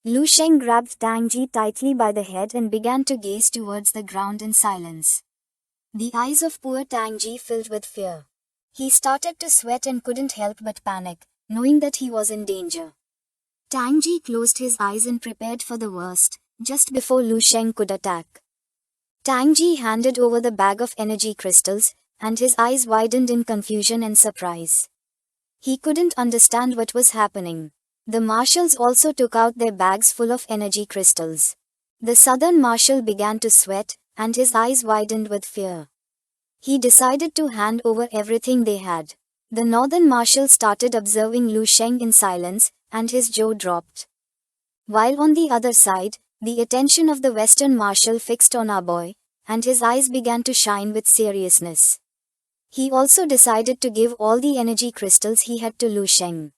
Lu Sheng grabbed Tang Ji tightly by the head and began to gaze towards the ground in silence. The eyes of poor Tang Ji filled with fear. He started to sweat and couldn't help but panic, knowing that he was in danger. Tang Ji closed his eyes and prepared for the worst, just before Lu Sheng could attack. Tang Ji handed over the bag of energy crystals, and his eyes widened in confusion and surprise. He couldn't understand what was happening. The marshals also took out their bags full of energy crystals. The southern marshal began to sweat, and his eyes widened with fear. He decided to hand over everything they had. The northern marshal started observing Lu Sheng in silence, and his jaw dropped. While on the other side, the attention of the western marshal fixed on our boy, and his eyes began to shine with seriousness. He also decided to give all the energy crystals he had to Lu Sheng.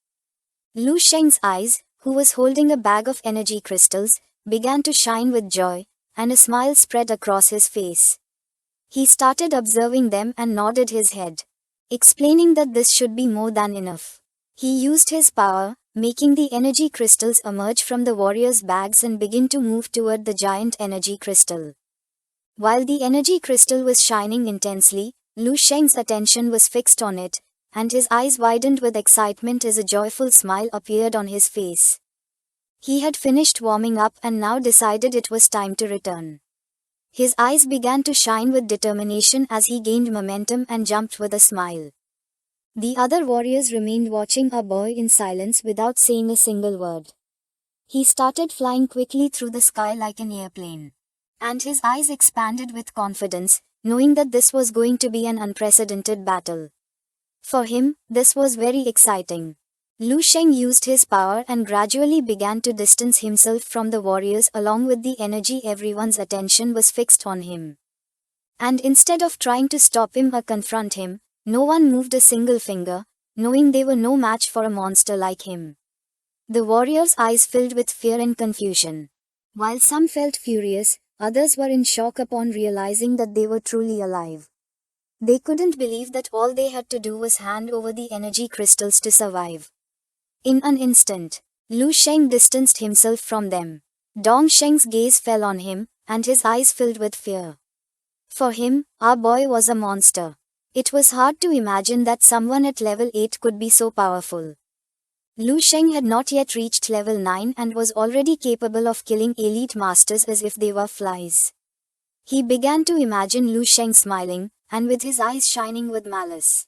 Lu Sheng's eyes, who was holding a bag of energy crystals, began to shine with joy, and a smile spread across his face. He started observing them and nodded his head, explaining that this should be more than enough. He used his power, making the energy crystals emerge from the warriors' bags and begin to move toward the giant energy crystal. While the energy crystal was shining intensely, Lu Sheng's attention was fixed on it, and his eyes widened with excitement as a joyful smile appeared on his face. He had finished warming up and now decided it was time to return. His eyes began to shine with determination as he gained momentum and jumped with a smile. The other warriors remained watching our boy in silence without saying a single word. He started flying quickly through the sky like an airplane. And his eyes expanded with confidence, knowing that this was going to be an unprecedented battle. For him, this was very exciting. Lu Sheng used his power and gradually began to distance himself from the warriors along with the energy. Everyone's attention was fixed on him. And instead of trying to stop him or confront him, no one moved a single finger, knowing they were no match for a monster like him. The warriors' eyes filled with fear and confusion. While some felt furious, others were in shock upon realizing that they were truly alive. They couldn't believe that all they had to do was hand over the energy crystals to survive. In an instant, Lu Sheng distanced himself from them. Dong Sheng's gaze fell on him, and his eyes filled with fear. For him, our boy was a monster. It was hard to imagine that someone at level 8 could be so powerful. Lu Sheng had not yet reached level 9 and was already capable of killing elite masters as if they were flies. He began to imagine Lu Sheng smiling, and with his eyes shining with malice.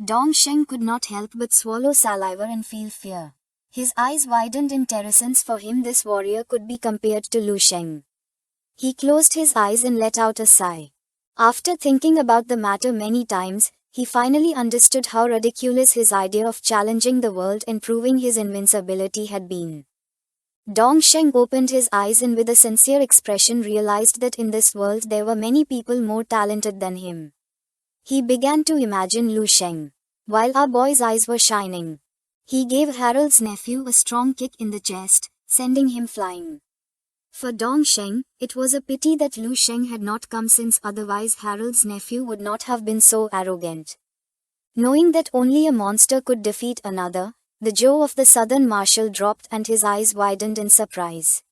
Dong Sheng could not help but swallow saliva and feel fear. His eyes widened in terror since for him this warrior could be compared to Lu Sheng. He closed his eyes and let out a sigh. After thinking about the matter many times, he finally understood how ridiculous his idea of challenging the world and proving his invincibility had been. Dong Sheng opened his eyes and with a sincere expression realized that in this world there were many people more talented than him. He began to imagine Lu Sheng. While our boy's eyes were shining, he gave Harold's nephew a strong kick in the chest, sending him flying. For Dong Sheng, it was a pity that Lu Sheng had not come since otherwise Harold's nephew would not have been so arrogant. Knowing that only a monster could defeat another, the jaw of the southern marshal dropped and his eyes widened in surprise.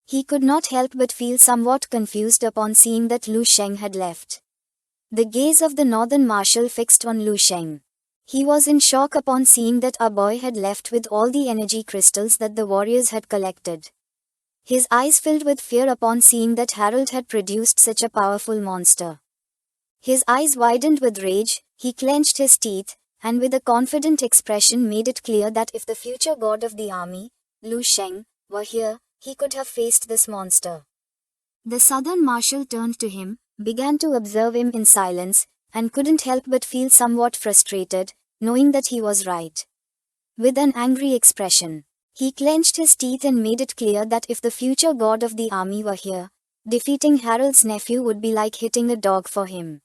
He could not help but feel somewhat confused upon seeing that Lu Sheng had left. The gaze of the northern marshal fixed on Lu Sheng. He was in shock upon seeing that our boy had left with all the energy crystals that the warriors had collected. His eyes filled with fear upon seeing that Harold had produced such a powerful monster. His eyes widened with rage, he clenched his teeth, and with a confident expression made it clear that if the future god of the army, Lu Sheng, were here, he could have faced this monster. The southern marshal turned to him, began to observe him in silence, and couldn't help but feel somewhat frustrated, knowing that he was right. With an angry expression, he clenched his teeth and made it clear that if the future god of the army were here, defeating Harold's nephew would be like hitting a dog for him.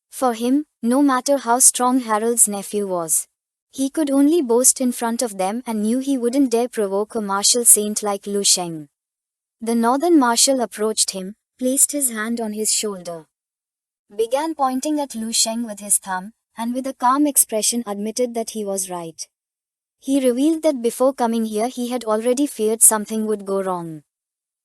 For him, no matter how strong Harold's nephew was, he could only boast in front of them and knew he wouldn't dare provoke a martial saint like Lu Sheng. The northern marshal approached him, placed his hand on his shoulder, began pointing at Lu Sheng with his thumb, and with a calm expression admitted that he was right. He revealed that before coming here he had already feared something would go wrong.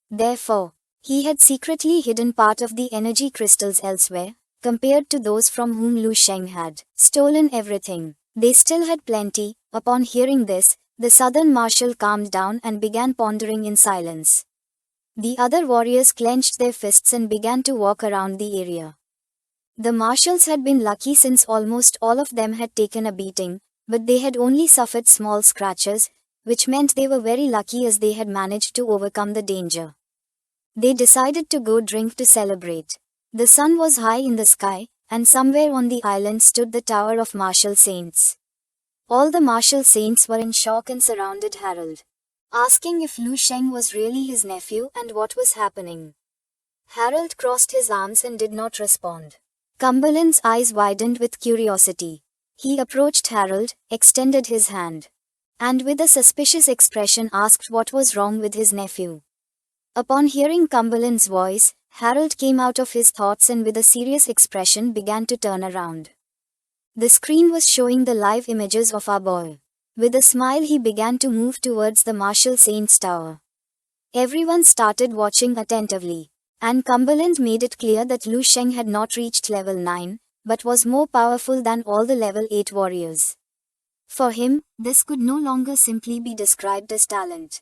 Therefore, he had secretly hidden part of the energy crystals elsewhere, compared to those from whom Lu Sheng had stolen everything. They still had plenty. Upon hearing this, the southern marshal calmed down and began pondering in silence. The other warriors clenched their fists and began to walk around the area. The marshals had been lucky since almost all of them had taken a beating, but they had only suffered small scratches, which meant they were very lucky as they had managed to overcome the danger. They decided to go drink to celebrate. The sun was high in the sky, and somewhere on the island stood the Tower of Martial Saints. All the martial saints were in shock and surrounded Harold, asking if Lu Sheng was really his nephew and what was happening. Harold crossed his arms and did not respond. Cumberland's eyes widened with curiosity. He approached Harold, extended his hand, and with a suspicious expression asked what was wrong with his nephew. Upon hearing Cumberland's voice, Harold came out of his thoughts and with a serious expression began to turn around. The screen was showing the live images of our boy. With a smile he began to move towards the Martial Saints Tower. Everyone started watching attentively, and Cumberland made it clear that Lu Sheng had not reached level 9, but was more powerful than all the level 8 warriors. For him, this could no longer simply be described as talent.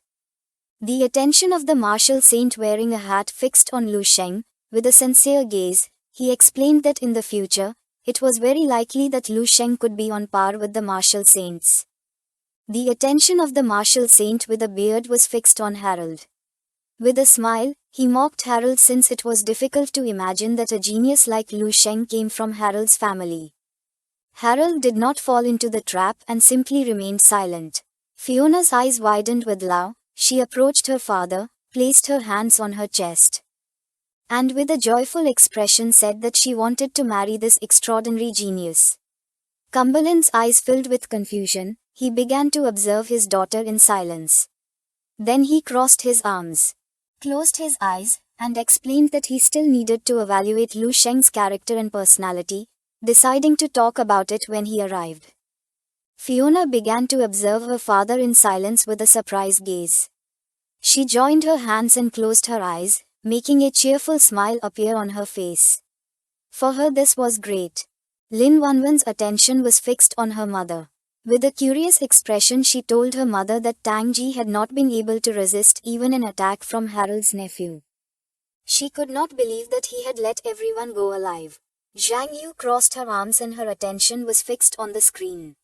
The attention of the martial saint wearing a hat fixed on Lu Sheng, with a sincere gaze, he explained that in the future, it was very likely that Lu Sheng could be on par with the martial saints. The attention of the martial saint with a beard was fixed on Harold. With a smile, he mocked Harold since it was difficult to imagine that a genius like Lu Sheng came from Harold's family. Harold did not fall into the trap and simply remained silent. Fiona's eyes widened with love. She approached her father, placed her hands on her chest, and with a joyful expression said that she wanted to marry this extraordinary genius. Cumberland's eyes filled with confusion. He began to observe his daughter in silence. Then he crossed his arms, closed his eyes, and explained that he still needed to evaluate Lu Sheng's character and personality, deciding to talk about it when he arrived. Fiona began to observe her father in silence with a surprised gaze. She joined her hands and closed her eyes, making a cheerful smile appear on her face. For her this was great. Lin Wanwan's attention was fixed on her mother. With a curious expression she told her mother that Tang Ji had not been able to resist even an attack from Harold's nephew. She could not believe that he had let everyone go alive. Zhang Yu crossed her arms and her attention was fixed on the screen.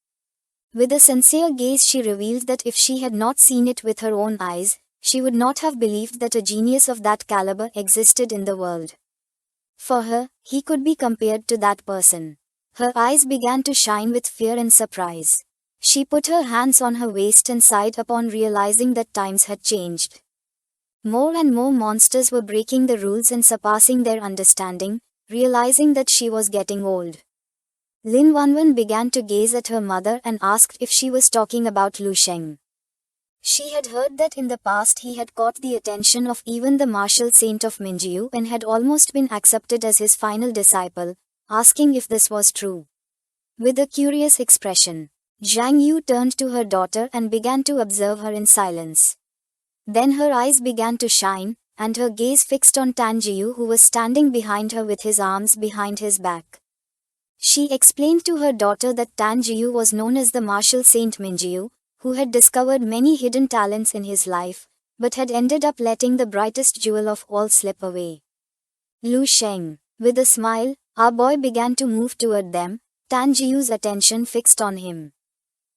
With a sincere gaze she revealed that if she had not seen it with her own eyes, she would not have believed that a genius of that caliber existed in the world. For her, he could be compared to that person. Her eyes began to shine with fear and surprise. She put her hands on her waist and sighed upon realizing that times had changed. More and more monsters were breaking the rules and surpassing their understanding, realizing that she was getting old. Lin Wanwan began to gaze at her mother and asked if she was talking about Lu Sheng. She had heard that in the past he had caught the attention of even the martial saint of Minjiu and had almost been accepted as his final disciple, asking if this was true. With a curious expression, Zhang Yu turned to her daughter and began to observe her in silence. Then her eyes began to shine, and her gaze fixed on Tan Jiu who was standing behind her with his arms behind his back. She explained to her daughter that Tan Jiu was known as the martial saint Minjiu, who had discovered many hidden talents in his life, but had ended up letting the brightest jewel of all slip away. Lu Sheng. With a smile, our boy began to move toward them, Tan Jiu's attention fixed on him.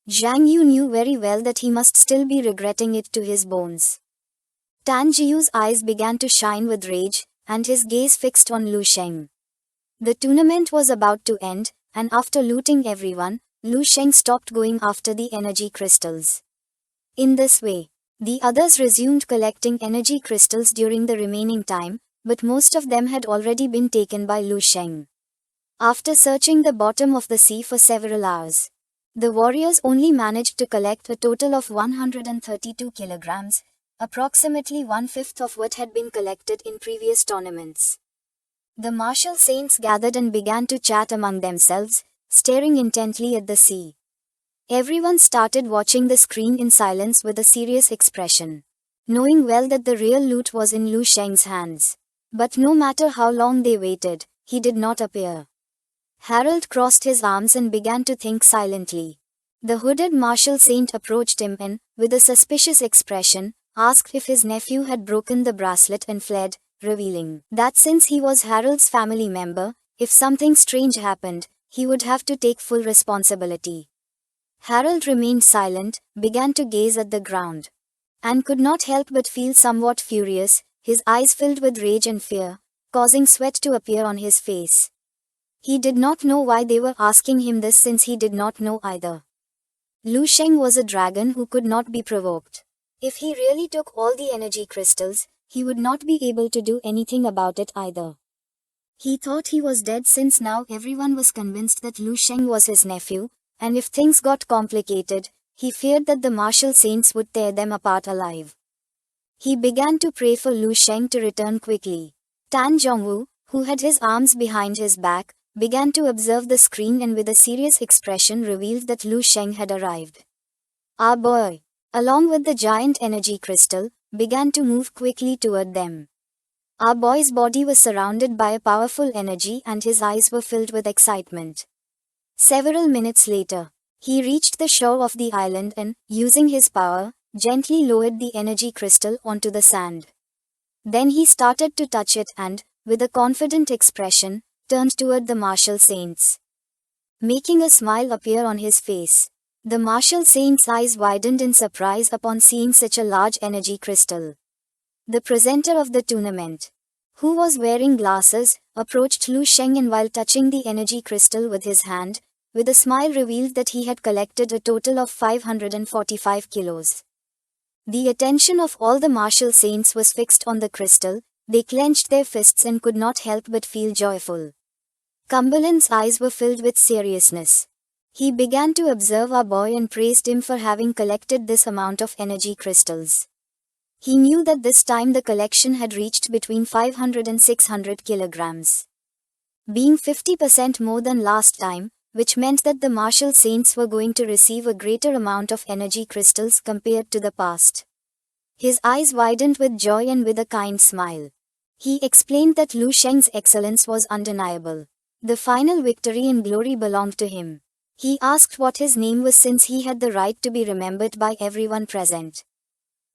Zhang Yu knew very well that he must still be regretting it to his bones. Tan Jiu's eyes began to shine with rage, and his gaze fixed on Lu Sheng. The tournament was about to end, and after looting everyone, Lu Sheng stopped going after the energy crystals. In this way, the others resumed collecting energy crystals during the remaining time, but most of them had already been taken by Lu Sheng. After searching the bottom of the sea for several hours, the warriors only managed to collect a total of 132 kilograms, approximately 1/5 of what had been collected in previous tournaments. The martial saints gathered and began to chat among themselves, staring intently at the sea. Everyone started watching the screen in silence with a serious expression, knowing well that the real loot was in Lu Sheng's hands. But no matter how long they waited, he did not appear. Harold crossed his arms and began to think silently. The hooded martial saint approached him and, with a suspicious expression, asked if his nephew had broken the bracelet and fled, revealing that since he was Harold's family member, if something strange happened, he would have to take full responsibility. Harold remained silent, began to gaze at the ground, and could not help but feel somewhat furious, his eyes filled with rage and fear, causing sweat to appear on his face. He did not know why they were asking him this since he did not know either. Lu Sheng was a dragon who could not be provoked. If he really took all the energy crystals, he would not be able to do anything about it either. He thought he was dead since now everyone was convinced that Lu Sheng was his nephew, and if things got complicated, he feared that the martial saints would tear them apart alive. He began to pray for Lu Sheng to return quickly. Tan Zhongwu, who had his arms behind his back, began to observe the screen and with a serious expression revealed that Lu Sheng had arrived. Our boy, along with the giant energy crystal, began to move quickly toward them. Our boy's body was surrounded by a powerful energy and his eyes were filled with excitement. Several minutes later, he reached the shore of the island and, using his power, gently lowered the energy crystal onto the sand. Then he started to touch it and, with a confident expression, turned toward the martial saints. Making a smile appear on his face, the martial saint's eyes widened in surprise upon seeing such a large energy crystal. The presenter of the tournament, who was wearing glasses, approached Lu Sheng and while touching the energy crystal with his hand, with a smile revealed that he had collected a total of 545 kilos. The attention of all the martial saints was fixed on the crystal. They clenched their fists and could not help but feel joyful. Cumberland's eyes were filled with seriousness. He began to observe our boy and praised him for having collected this amount of energy crystals. He knew that this time the collection had reached between 500 and 600 kilograms, being 50% more than last time, which meant that the martial saints were going to receive a greater amount of energy crystals compared to the past. His eyes widened with joy and with a kind smile. He explained that Lu Sheng's excellence was undeniable. The final victory and glory belonged to him. He asked what his name was since he had the right to be remembered by everyone present.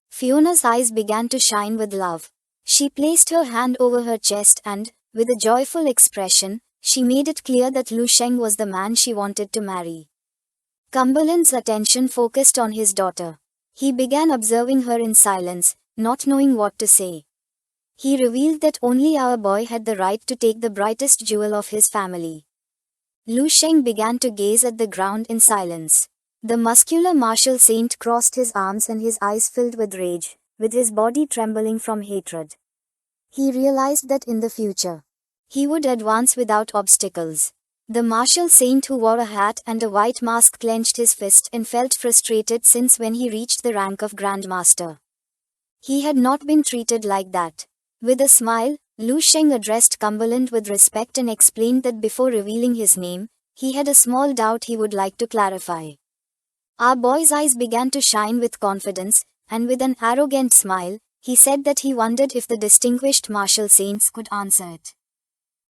Fiona's eyes began to shine with love. She placed her hand over her chest and, with a joyful expression, she made it clear that Lu Sheng was the man she wanted to marry. Cumberland's attention focused on his daughter. He began observing her in silence, not knowing what to say. He revealed that only our boy had the right to take the brightest jewel of his family. Lu Sheng began to gaze at the ground in silence. The muscular martial saint crossed his arms and his eyes filled with rage, with his body trembling from hatred. He realized that in the future, he would advance without obstacles. The martial saint who wore a hat and a white mask clenched his fist and felt frustrated since when he reached the rank of Grandmaster, he had not been treated like that. With a smile, Lu Sheng addressed Cumberland with respect and explained that before revealing his name, he had a small doubt he would like to clarify. Our boy's eyes began to shine with confidence, and with an arrogant smile, he said that he wondered if the distinguished martial saints could answer it.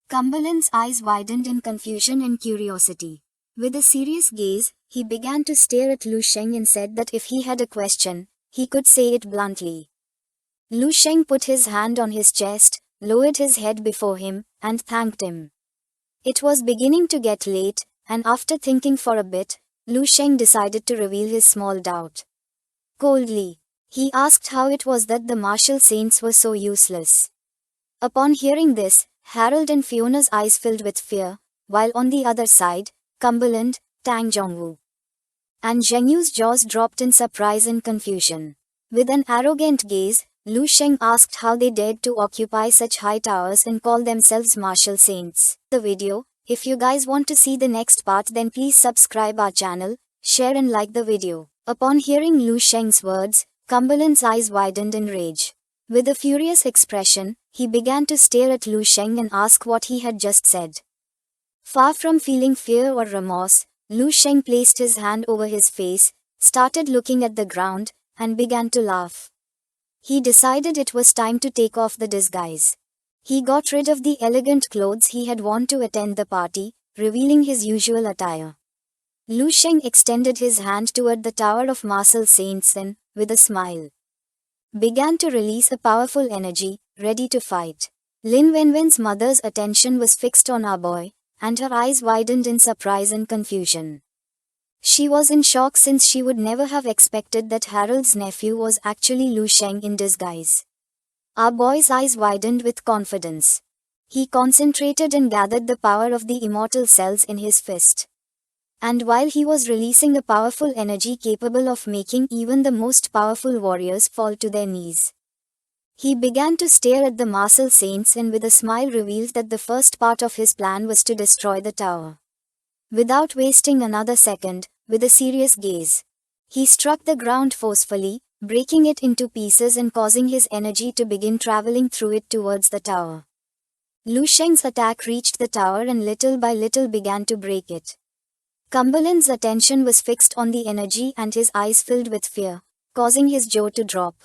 Cumberland's eyes widened in confusion and curiosity. With a serious gaze, he began to stare at Lu Sheng and said that if he had a question, he could say it bluntly. Lu Sheng put his hand on his chest, lowered his head before him, and thanked him. It was beginning to get late, and after thinking for a bit, Lu Sheng decided to reveal his small doubt. Coldly, he asked how it was that the martial saints were so useless. Upon hearing this, Harold and Fiona's eyes filled with fear, while on the other side, Cumberland, Tang Zhongwu, and Zheng Yu's jaws dropped in surprise and confusion. With an arrogant gaze, Lu Sheng asked how they dared to occupy such high towers and call themselves martial saints. The video. If you guys want to see the next part, then please subscribe our channel, share and like the video. Upon hearing Lu Sheng's words, Cumberland's eyes widened in rage. With a furious expression, he began to stare at Lu Sheng and ask what he had just said. Far from feeling fear or remorse, Lu Sheng placed his hand over his face, started looking at the ground, and began to laugh. He decided it was time to take off the disguise. He got rid of the elegant clothes he had worn to attend the party, revealing his usual attire. Lu Sheng extended his hand toward the Tower of Martial Saints and, with a smile, began to release a powerful energy, ready to fight. Lin Wenwen's mother's attention was fixed on our boy, and her eyes widened in surprise and confusion. She was in shock since she would never have expected that Harold's nephew was actually Lu Sheng in disguise. Our boy's eyes widened with confidence. He concentrated and gathered the power of the immortal cells in his fist. And while he was releasing a powerful energy capable of making even the most powerful warriors fall to their knees, he began to stare at the Martial Saints and with a smile revealed that the first part of his plan was to destroy the tower. Without wasting another second, with a serious gaze, he struck the ground forcefully, breaking it into pieces and causing his energy to begin traveling through it towards the tower. Lu Sheng's attack reached the tower and little by little began to break it. Cumberland's attention was fixed on the energy and his eyes filled with fear, causing his jaw to drop.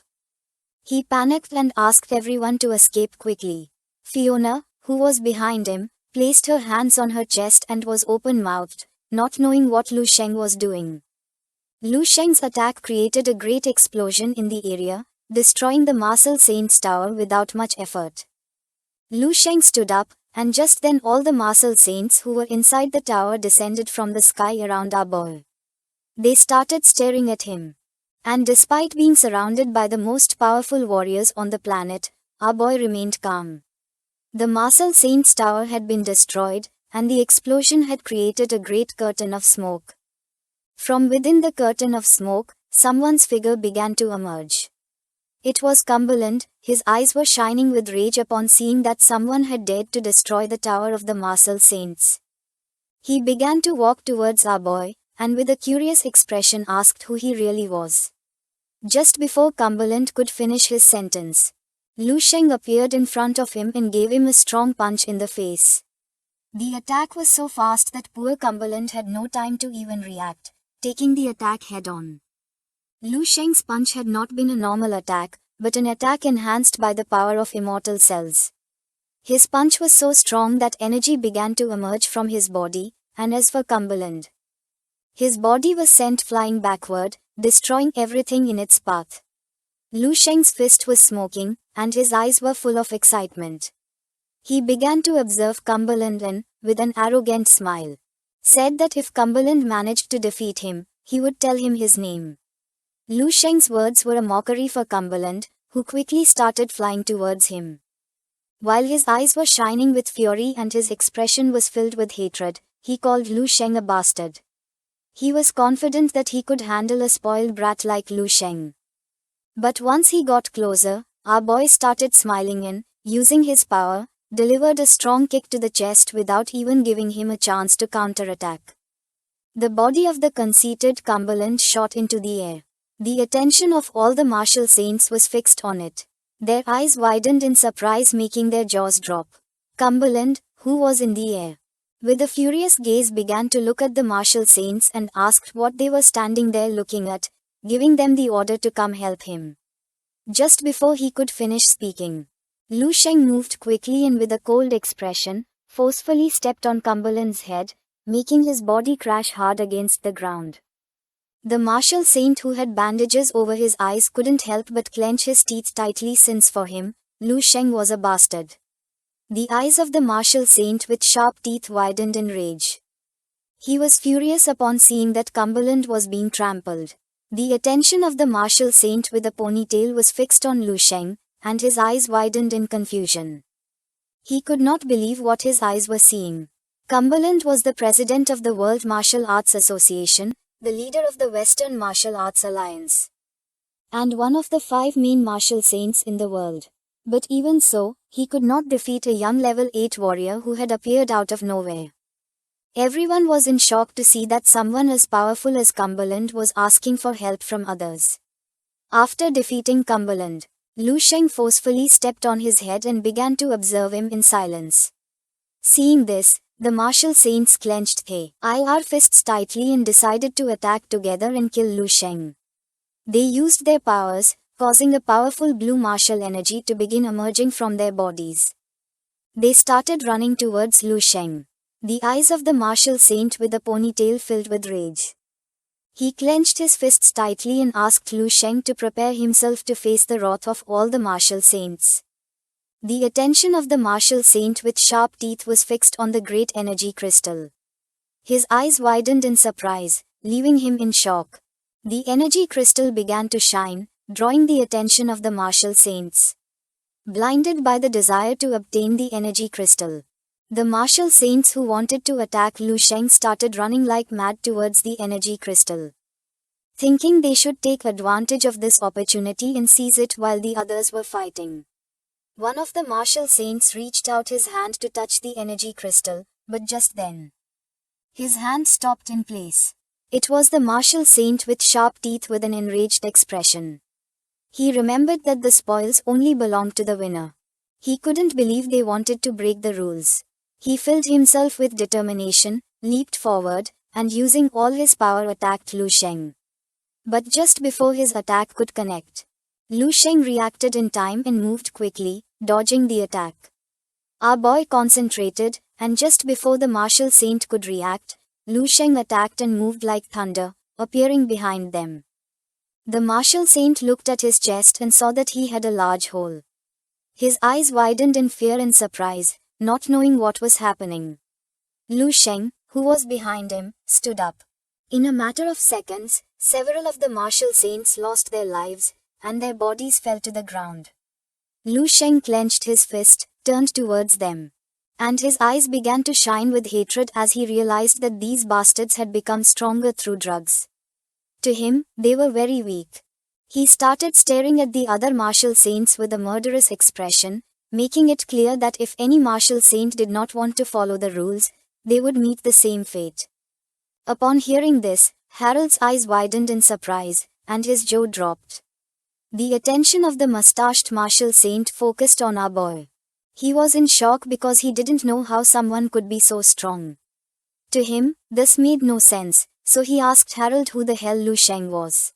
He panicked and asked everyone to escape quickly. Fiona, who was behind him, placed her hands on her chest and was open-mouthed, not knowing what Lu Sheng was doing. Lu Sheng's attack created a great explosion in the area, destroying the Martial Saints Tower without much effort. Lu Sheng stood up, and just then all the Martial Saints who were inside the tower descended from the sky around our boy. They started staring at him. And despite being surrounded by the most powerful warriors on the planet, our boy remained calm. The Martial Saints Tower had been destroyed, and the explosion had created a great curtain of smoke. From within the curtain of smoke, someone's figure began to emerge. It was Cumberland. His eyes were shining with rage upon seeing that someone had dared to destroy the Tower of the Martial Saints. He began to walk towards our boy, and with a curious expression asked who he really was. Just before Cumberland could finish his sentence, Lu Sheng appeared in front of him and gave him a strong punch in the face. The attack was so fast that poor Cumberland had no time to even react, taking the attack head-on. Lu Sheng's punch had not been a normal attack, but an attack enhanced by the power of immortal cells. His punch was so strong that energy began to emerge from his body, and as for Cumberland, his body was sent flying backward, destroying everything in its path. Lu Sheng's fist was smoking, and his eyes were full of excitement. He began to observe Cumberland and, with an arrogant smile, said that if Cumberland managed to defeat him, he would tell him his name. Lu Sheng's words were a mockery for Cumberland, who quickly started flying towards him. While his eyes were shining with fury and his expression was filled with hatred, he called Lu Sheng a bastard. He was confident that he could handle a spoiled brat like Lu Sheng. But once he got closer, our boy started smiling and, using his power, delivered a strong kick to the chest without even giving him a chance to counterattack. The body of the conceited Cumberland shot into the air. The attention of all the Martial Saints was fixed on it. Their eyes widened in surprise, making their jaws drop. Cumberland, who was in the air, with a furious gaze began to look at the Martial Saints and asked what they were standing there looking at, giving them the order to come help him. Just before he could finish speaking, Lu Sheng moved quickly and with a cold expression, forcefully stepped on Cumberland's head, making his body crash hard against the ground. The Martial Saint who had bandages over his eyes couldn't help but clench his teeth tightly since for him, Lu Sheng was a bastard. The eyes of the Martial Saint with sharp teeth widened in rage. He was furious upon seeing that Cumberland was being trampled. The attention of the Martial Saint with a ponytail was fixed on Lu Sheng, and his eyes widened in confusion. He could not believe what his eyes were seeing. Cumberland was the president of the World Martial Arts Association, the leader of the Western Martial Arts Alliance, and one of the 5 main martial saints in the world. But even so, he could not defeat a young level 8 warrior who had appeared out of nowhere. Everyone was in shock to see that someone as powerful as Cumberland was asking for help from others. After defeating Cumberland, Lu Sheng forcefully stepped on his head and began to observe him in silence. Seeing this, The martial saints clenched their fists tightly and decided to attack together and kill Lu Sheng. They used their powers, causing a powerful blue martial energy to begin emerging from their bodies. They started running towards Lu Sheng. The eyes of the martial saint with a ponytail filled with rage. He clenched his fists tightly and asked Lu Sheng to prepare himself to face the wrath of all the martial saints. The attention of the martial saint with sharp teeth was fixed on the great energy crystal. His eyes widened in surprise, leaving him in shock. The energy crystal began to shine, drawing the attention of the martial saints. Blinded by the desire to obtain the energy crystal, the martial saints who wanted to attack Lu Sheng started running like mad towards the energy crystal. Thinking they should take advantage of this opportunity and seize it while the others were fighting. One of the martial saints reached out his hand to touch the energy crystal, but just then, his hand stopped in place. It was the martial saint with sharp teeth with an enraged expression. He remembered that the spoils only belonged to the winner. He couldn't believe they wanted to break the rules. He filled himself with determination, leaped forward, and using all his power attacked Lu Sheng. But just before his attack could connect, Lu Sheng reacted in time and moved quickly, dodging the attack. Our boy concentrated, and just before the martial saint could react, Lu Sheng attacked and moved like thunder, appearing behind them. The martial saint looked at his chest and saw that he had a large hole. His eyes widened in fear and surprise, not knowing what was happening. Lu Sheng, who was behind him, stood up. In a matter of seconds, several of the martial saints lost their lives, and their bodies fell to the ground. Lu Sheng clenched his fist, turned towards them, and his eyes began to shine with hatred as he realized that these bastards had become stronger through drugs. To him, they were very weak. He started staring at the other martial saints with a murderous expression, making it clear that if any martial saint did not want to follow the rules, they would meet the same fate. Upon hearing this, Harold's eyes widened in surprise, and his jaw dropped. The attention of the mustached martial saint focused on our boy. He was in shock because he didn't know how someone could be so strong. To him, this made no sense, so he asked Harold who the hell Lu Sheng was.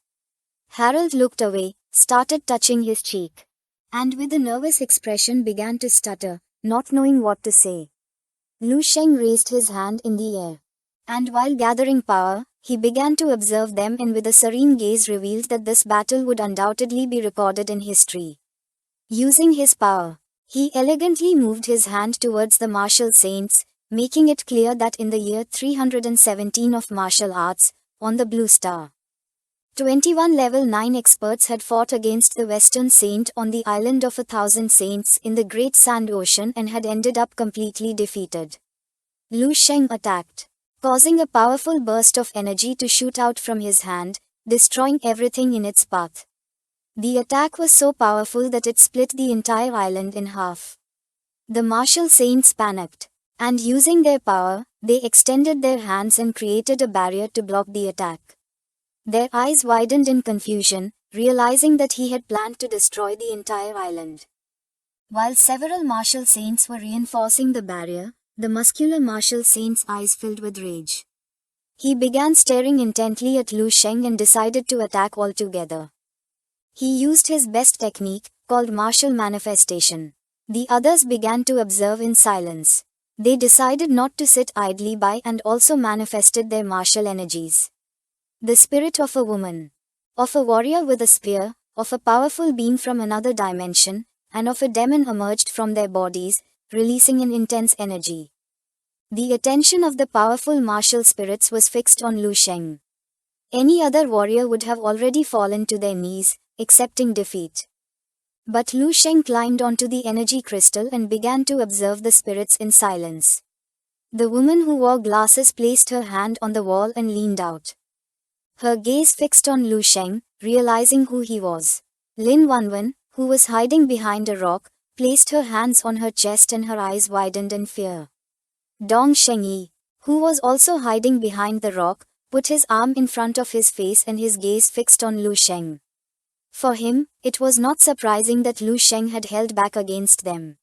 Harold looked away, started touching his cheek, and with a nervous expression began to stutter, not knowing what to say. Lu Sheng raised his hand in the air, and while gathering power, he began to observe them and with a serene gaze revealed that this battle would undoubtedly be recorded in history. Using his power, he elegantly moved his hand towards the martial saints, making it clear that in the year 317 of martial arts, on the Blue Star, 21 level 9 experts had fought against the Western Saint on the island of 1,000 saints in the Great Sand Ocean and had ended up completely defeated. Lu Sheng attacked, causing a powerful burst of energy to shoot out from his hand, destroying everything in its path. The attack was so powerful that it split the entire island in half. The martial saints panicked, and using their power, they extended their hands and created a barrier to block the attack. Their eyes widened in confusion, realizing that he had planned to destroy the entire island. While several martial saints were reinforcing the barrier, the muscular martial saint's eyes filled with rage. He began staring intently at Lu Sheng and decided to attack altogether. He used his best technique, called martial manifestation. The others began to observe in silence. They decided not to sit idly by and also manifested their martial energies. The spirit of a woman, of a warrior with a spear, of a powerful being from another dimension, and of a demon emerged from their bodies, releasing an intense energy. The attention of the powerful martial spirits was fixed on Lu Sheng. Any other warrior would have already fallen to their knees, accepting defeat. But Lu Sheng climbed onto the energy crystal and began to observe the spirits in silence. The woman who wore glasses placed her hand on the wall and leaned out. Her gaze fixed on Lu Sheng, realizing who he was. Lin Wanwen, who was hiding behind a rock, placed her hands on her chest and her eyes widened in fear. Dong Shengyi, who was also hiding behind the rock, put his arm in front of his face and his gaze fixed on Lu Sheng. For him, it was not surprising that Lu Sheng had held back against them.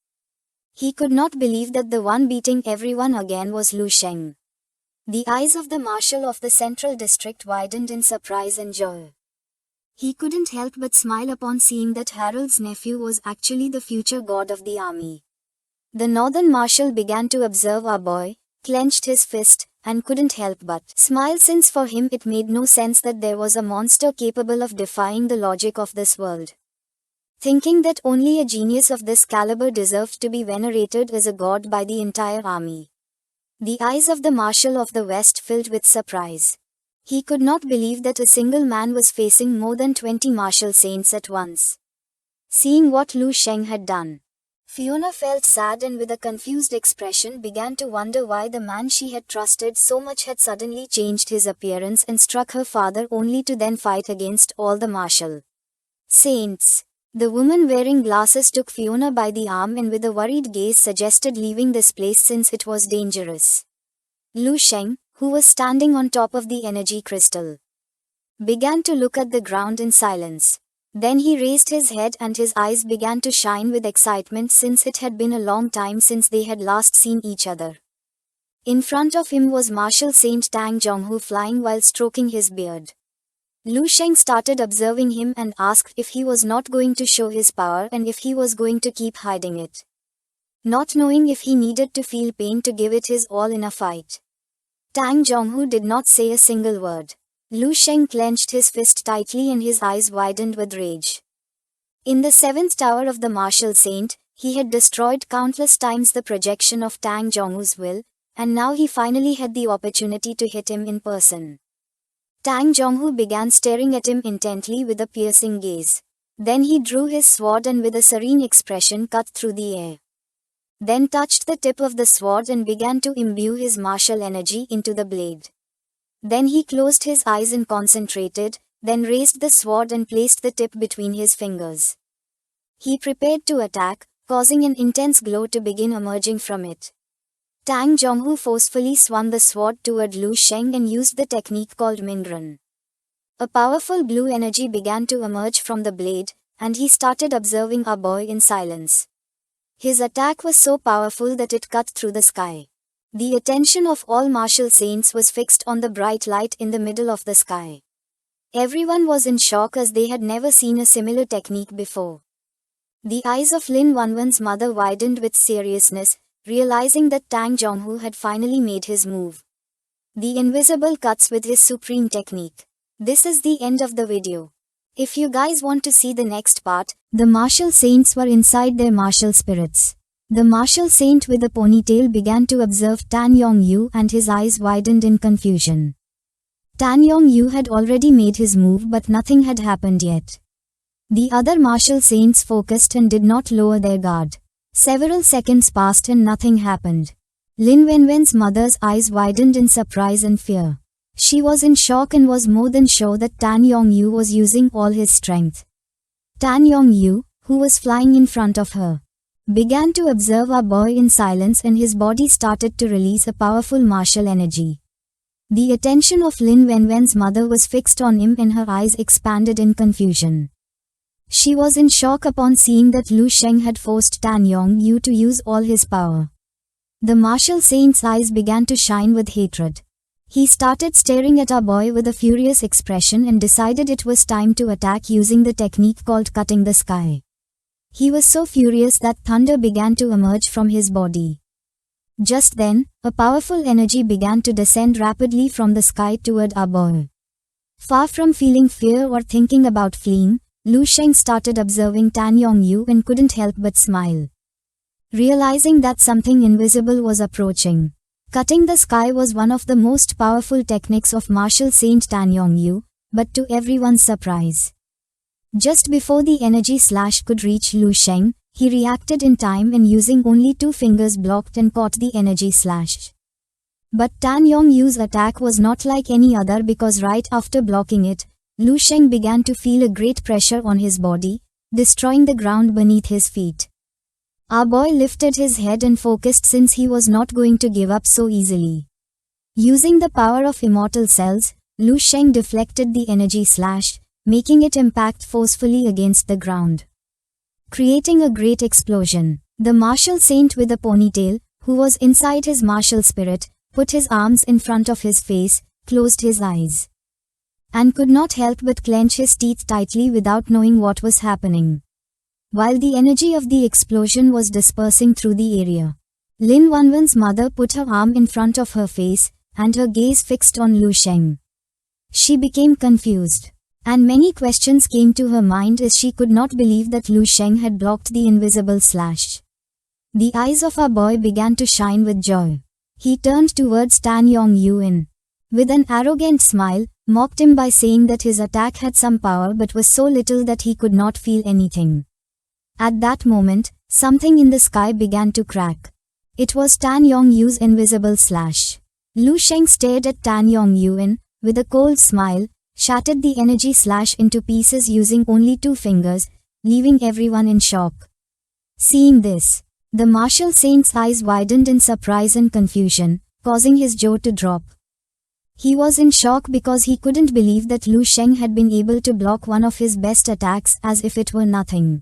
He could not believe that the one beating everyone again was Lu Sheng. The eyes of the marshal of the Central District widened in surprise and joy. He couldn't help but smile upon seeing that Harold's nephew was actually the future god of the army. The northern marshal began to observe our boy, clenched his fist, and couldn't help but smile, since for him it made no sense that there was a monster capable of defying the logic of this world. Thinking that only a genius of this caliber deserved to be venerated as a god by the entire army. The eyes of the Marshal of the West filled with surprise. He could not believe that a single man was facing more than 20 martial saints at once. Seeing what Lu Sheng had done, Fiona felt sad and with a confused expression began to wonder why the man she had trusted so much had suddenly changed his appearance and struck her father, only to then fight against all the martial saints. The woman wearing glasses took Fiona by the arm and with a worried gaze suggested leaving this place since it was dangerous. Lu Sheng, who was standing on top of the energy crystal, began to look at the ground in silence. Then he raised his head and his eyes began to shine with excitement, since it had been a long time since they had last seen each other. In front of him was Marshal Saint Tang Zhonghu flying while stroking his beard. Lu Sheng started observing him and asked if he was not going to show his power and if he was going to keep hiding it. Not knowing if he needed to feel pain to give it his all in a fight. Tang Zhonghu did not say a single word. Lu Sheng clenched his fist tightly and his eyes widened with rage. In the 7th tower of the martial saint, he had destroyed countless times the projection of Tang Zhonghu's will, and now he finally had the opportunity to hit him in person. Tang Zhonghu began staring at him intently with a piercing gaze. Then he drew his sword and with a serene expression cut through the air. Then touched the tip of the sword and began to imbue his martial energy into the blade. Then he closed his eyes and concentrated, then raised the sword and placed the tip between his fingers. He prepared to attack, causing an intense glow to begin emerging from it. Tang Zhonghu forcefully swung the sword toward Lu Sheng and used the technique called Mingren. A powerful blue energy began to emerge from the blade, and he started observing our boy in silence. His attack was so powerful that it cut through the sky. The attention of all martial saints was fixed on the bright light in the middle of the sky. Everyone was in shock as they had never seen a similar technique before. The eyes of Lin Wanwan's mother widened with seriousness, realizing that Tang Zhonghu had finally made his move. The invisible cuts with his supreme technique. This is the end of the video. If you guys want to see the next part, the martial saints were inside their martial spirits. The martial saint with a ponytail began to observe Tan Yongyu and his eyes widened in confusion. Tan Yongyu had already made his move but nothing had happened yet. The other martial saints focused and did not lower their guard. Several seconds passed and nothing happened. Lin Wenwen's mother's eyes widened in surprise and fear. She was in shock and was more than sure that Tan Yongyu was using all his strength. Tan Yongyu, who was flying in front of her, began to observe our boy in silence and his body started to release a powerful martial energy. The attention of Lin Wenwen's mother was fixed on him and her eyes expanded in confusion. She was in shock upon seeing that Lu Sheng had forced Tan Yongyu to use all his power. The martial saint's eyes began to shine with hatred. He started staring at our boy with a furious expression and decided it was time to attack using the technique called cutting the sky. He was so furious that thunder began to emerge from his body. Just then, a powerful energy began to descend rapidly from the sky toward our boy. Far from feeling fear or thinking about fleeing, Lu Sheng started observing Tan Yongyu and couldn't help but smile. Realizing that something invisible was approaching. Cutting the sky was one of the most powerful techniques of martial saint Tan Yongyu, but to everyone's surprise, just before the energy slash could reach Lu Sheng, he reacted in time and using only 2 fingers blocked and caught the energy slash. But Tan Yongyu's attack was not like any other because right after blocking it, Lu Sheng began to feel a great pressure on his body, destroying the ground beneath his feet. Our boy lifted his head and focused since he was not going to give up so easily. Using the power of immortal cells, Lu Sheng deflected the energy slash, making it impact forcefully against the ground, creating a great explosion. The martial saint with a ponytail, who was inside his martial spirit, put his arms in front of his face, closed his eyes, and could not help but clench his teeth tightly without knowing what was happening. While the energy of the explosion was dispersing through the area, Lin Wanwan's mother put her arm in front of her face, and her gaze fixed on Lu Sheng. She became confused, and many questions came to her mind as she could not believe that Lu Sheng had blocked the invisible slash. The eyes of our boy began to shine with joy. He turned towards Tan Yong-yu and, with an arrogant smile, mocked him by saying that his attack had some power but was so little that he could not feel anything. At that moment, something in the sky began to crack. It was Tan Yong-yu's invisible slash. Lu Sheng stared at Tan Yong-yu and, with a cold smile, shattered the energy slash into pieces using only 2 fingers, leaving everyone in shock. Seeing this, the martial saint's eyes widened in surprise and confusion, causing his jaw to drop. He was in shock because he couldn't believe that Lu Sheng had been able to block one of his best attacks as if it were nothing.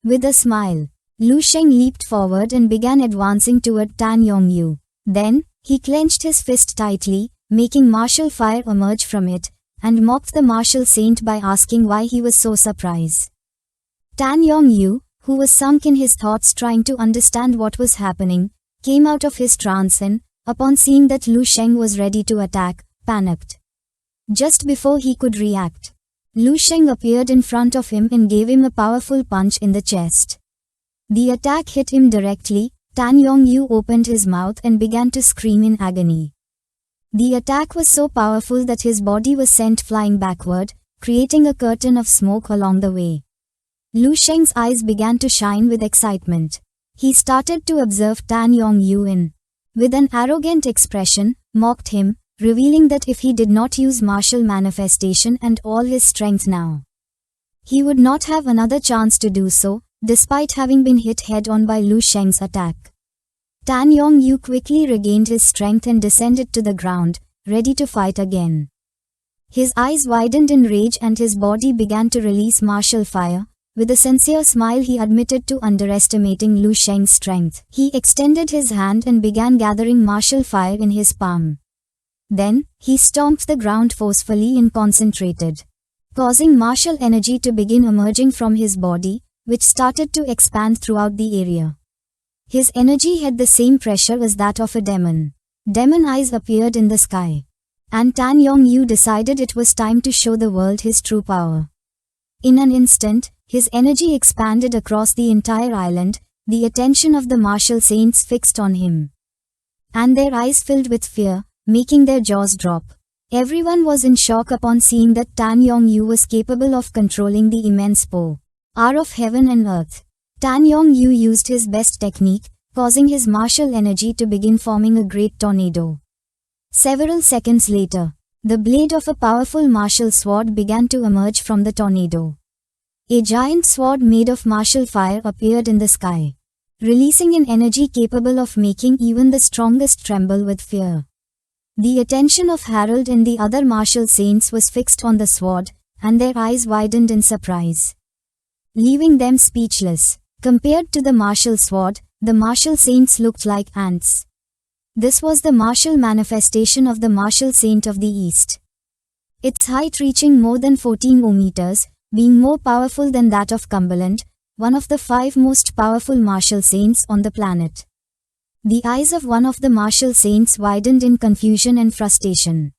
With a smile, Lu Sheng leaped forward and began advancing toward Tan Yong-yu. Then, he clenched his fist tightly, making martial fire emerge from it, and mocked the martial saint by asking why he was so surprised. Tan Yong-yu, who was sunk in his thoughts trying to understand what was happening, came out of his trance and, upon seeing that Lu Sheng was ready to attack, panicked. Just before he could react, Lu Sheng appeared in front of him and gave him a powerful punch in the chest. The attack hit him directly. Tan Yong-yu opened his mouth and began to scream in agony. The attack was so powerful that his body was sent flying backward, creating a curtain of smoke along the way. Lu Sheng's eyes began to shine with excitement. He started to observe Tan Yong-yu and, with an arrogant expression, mocked him, revealing that if he did not use martial manifestation and all his strength now, he would not have another chance to do so, despite having been hit head-on by Lu Sheng's attack. Tan Yong-yu quickly regained his strength and descended to the ground, ready to fight again. His eyes widened in rage and his body began to release martial fire. With a sincere smile he admitted to underestimating Lu Sheng's strength. He extended his hand and began gathering martial fire in his palm. Then, he stomped the ground forcefully and concentrated, causing martial energy to begin emerging from his body, which started to expand throughout the area. His energy had the same pressure as that of a demon. Demon eyes appeared in the sky, and Tan Yong-yu decided it was time to show the world his true power. In an instant, his energy expanded across the entire island, the attention of the martial saints fixed on him, and their eyes filled with fear, making their jaws drop. Everyone was in shock upon seeing that Tan Yong-yu was capable of controlling the immense power of heaven and earth. Tan Yong-yu used his best technique, causing his martial energy to begin forming a great tornado. Several seconds later, the blade of a powerful martial sword began to emerge from the tornado. A giant sword made of martial fire appeared in the sky, releasing an energy capable of making even the strongest tremble with fear. The attention of Harold and the other martial saints was fixed on the sword, and their eyes widened in surprise, leaving them speechless. Compared to the martial sword, the martial saints looked like ants. This was the martial manifestation of the martial saint of the East. Its height reaching more than 14 meters, being more powerful than that of Cumberland, one of the 5 most powerful martial saints on the planet. The eyes of one of the martial saints widened in confusion and frustration.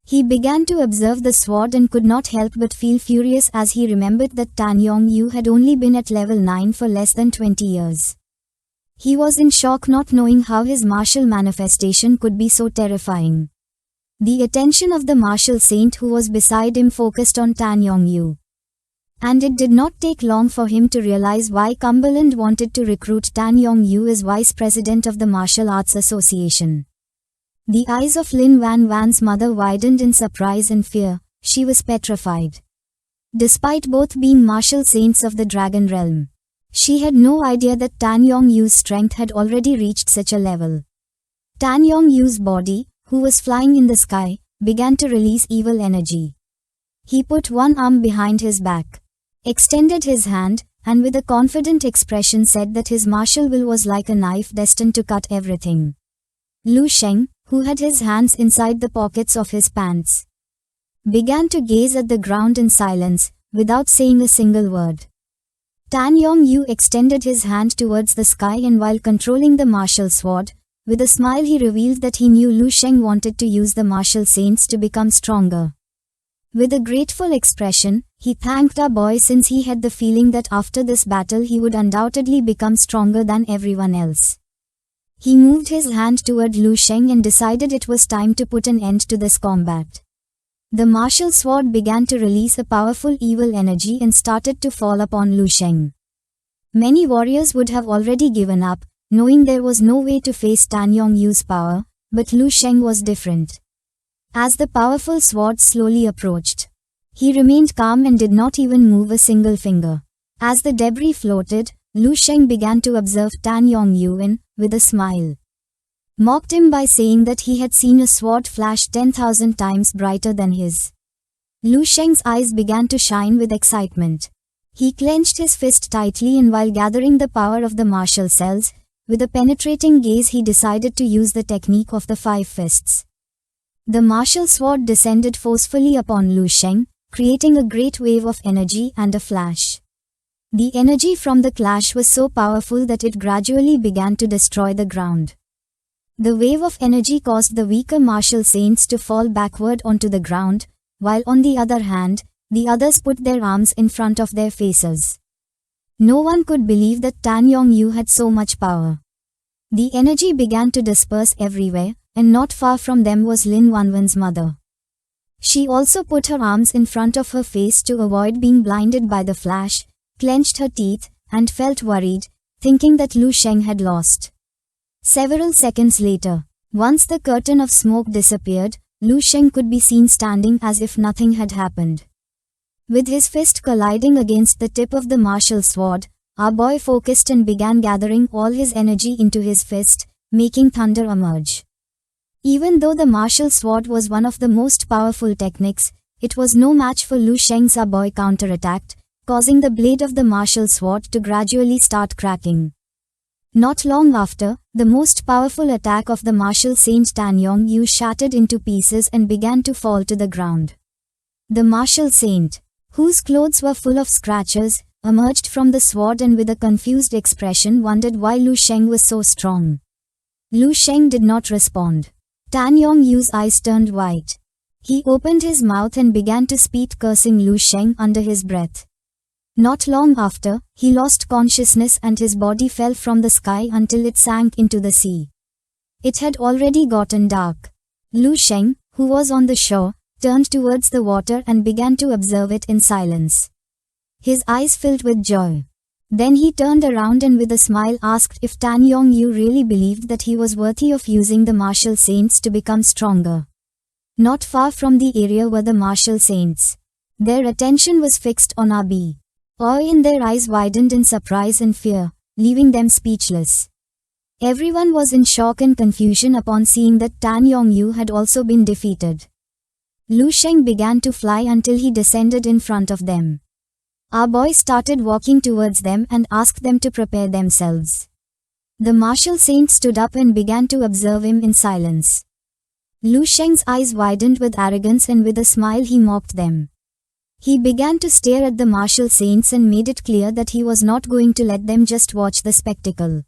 He began to observe the sword and could not help but feel furious as he remembered that Tan Yong-yu had only been at level 9 for less than 20 years. He was in shock, not knowing how his martial manifestation could be so terrifying. The attention of the martial saint who was beside him focused on Tan Yong-yu, and it did not take long for him to realize why Cumberland wanted to recruit Tan Yong-yu as vice president of the Martial Arts Association. The eyes of Lin Wanwan's mother widened in surprise and fear. She was petrified. Despite both being martial saints of the Dragon Realm, she had no idea that Tan Yong-yu's strength had already reached such a level. Tan Yong-yu's body, who was flying in the sky, began to release evil energy. He put one arm behind his back, extended his hand, and with a confident expression said that his martial will was like a knife destined to cut everything. Lu Sheng, who had his hands inside the pockets of his pants, began to gaze at the ground in silence, without saying a single word. Tan Yongyu extended his hand towards the sky, and while controlling the martial sword, with a smile he revealed that he knew Lu Sheng wanted to use the martial saints to become stronger. With a grateful expression, he thanked our boy since he had the feeling that after this battle he would undoubtedly become stronger than everyone else. He moved his hand toward Lu Sheng and decided it was time to put an end to this combat. The martial sword began to release a powerful evil energy and started to fall upon Lu Sheng. Many warriors would have already given up, knowing there was no way to face Tan Yongyu's power, but Lu Sheng was different. As the powerful sword slowly approached, he remained calm and did not even move a single finger. As the debris floated, Lu Sheng began to observe Tan Yongyu and, with a smile, mocked him by saying that he had seen a sword flash 10,000 times brighter than his. Lu Sheng's eyes began to shine with excitement. He clenched his fist tightly, and while gathering the power of the martial cells, with a penetrating gaze he decided to use the technique of the 5 fists. The martial sword descended forcefully upon Lu Sheng, creating a great wave of energy and a flash. The energy from the clash was so powerful that it gradually began to destroy the ground. The wave of energy caused the weaker martial saints to fall backward onto the ground, while on the other hand, the others put their arms in front of their faces. No one could believe that Tan Yongyu had so much power. The energy began to disperse everywhere, and not far from them was Lin Wanwan's mother. She also put her arms in front of her face to avoid being blinded by the flash, clenched her teeth, and felt worried, thinking that Lu Sheng had lost. Several seconds later, once the curtain of smoke disappeared, Lu Sheng could be seen standing as if nothing had happened. With his fist colliding against the tip of the martial sword, our boy focused and began gathering all his energy into his fist, making thunder emerge. Even though the martial sword was one of the most powerful techniques, it was no match for Lu Sheng's. Our boy counterattacked, causing the blade of the martial sword to gradually start cracking. Not long after, the most powerful attack of the martial saint Tan Yongyu shattered into pieces and began to fall to the ground. The martial saint, whose clothes were full of scratches, emerged from the sword and with a confused expression wondered why Lu Sheng was so strong. Lu Sheng did not respond. Tan Yongyu's eyes turned white. He opened his mouth and began to speak, cursing Lu Sheng under his breath. Not long after, he lost consciousness and his body fell from the sky until it sank into the sea. It had already gotten dark. Lu Sheng, who was on the shore, turned towards the water and began to observe it in silence. His eyes filled with joy. Then he turned around and with a smile asked if Tan Yongyu really believed that he was worthy of using the martial saints to become stronger. Not far from the area were the martial saints. Their attention was fixed on our boy. Awe in their eyes widened in surprise and fear, leaving them speechless. Everyone was in shock and confusion upon seeing that Tan Yongyu had also been defeated. Lu Sheng began to fly until he descended in front of them. Our boy started walking towards them and asked them to prepare themselves. The martial saint stood up and began to observe him in silence. Lu Sheng's eyes widened with arrogance and with a smile he mocked them. He began to stare at the martial saints and made it clear that he was not going to let them just watch the spectacle.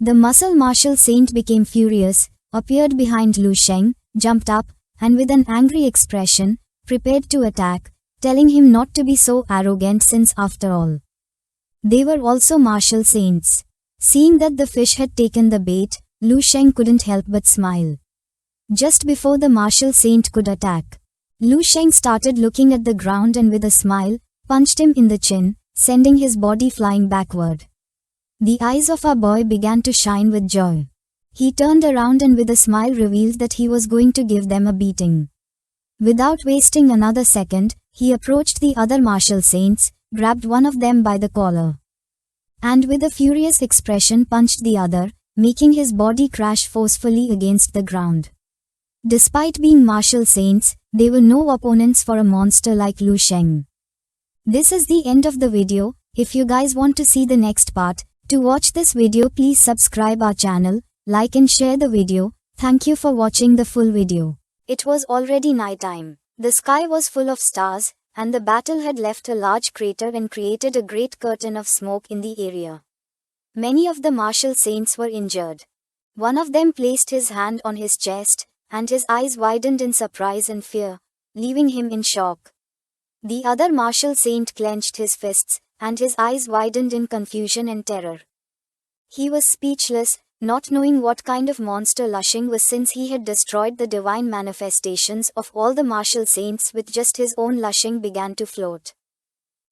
The muscle martial saint became furious, appeared behind Lu Sheng, jumped up, and with an angry expression, prepared to attack, telling him not to be so arrogant since after all, they were also martial saints. Seeing that the fish had taken the bait, Lu Sheng couldn't help but smile. Just before the martial saint could attack, Lu Sheng started looking at the ground and with a smile, punched him in the chin, sending his body flying backward. The eyes of our boy began to shine with joy. He turned around and with a smile revealed that he was going to give them a beating. Without wasting another second, he approached the other martial saints, grabbed one of them by the collar, and with a furious expression punched the other, making his body crash forcefully against the ground. Despite being martial saints, they were no opponents for a monster like Lu Sheng. This is the end of the video. If you guys want to see the next part, to watch this video please subscribe our channel, like and share the video. Thank you for watching the full video. It was already night time. The sky was full of stars, and the battle had left a large crater and created a great curtain of smoke in the area. Many of the martial saints were injured. One of them placed his hand on his chest, and his eyes widened in surprise and fear, leaving him in shock. The other martial saint clenched his fists, and his eyes widened in confusion and terror. He was speechless, not knowing what kind of monster Lushing was, since he had destroyed the divine manifestations of all the martial saints with just his own. Lushing began to float.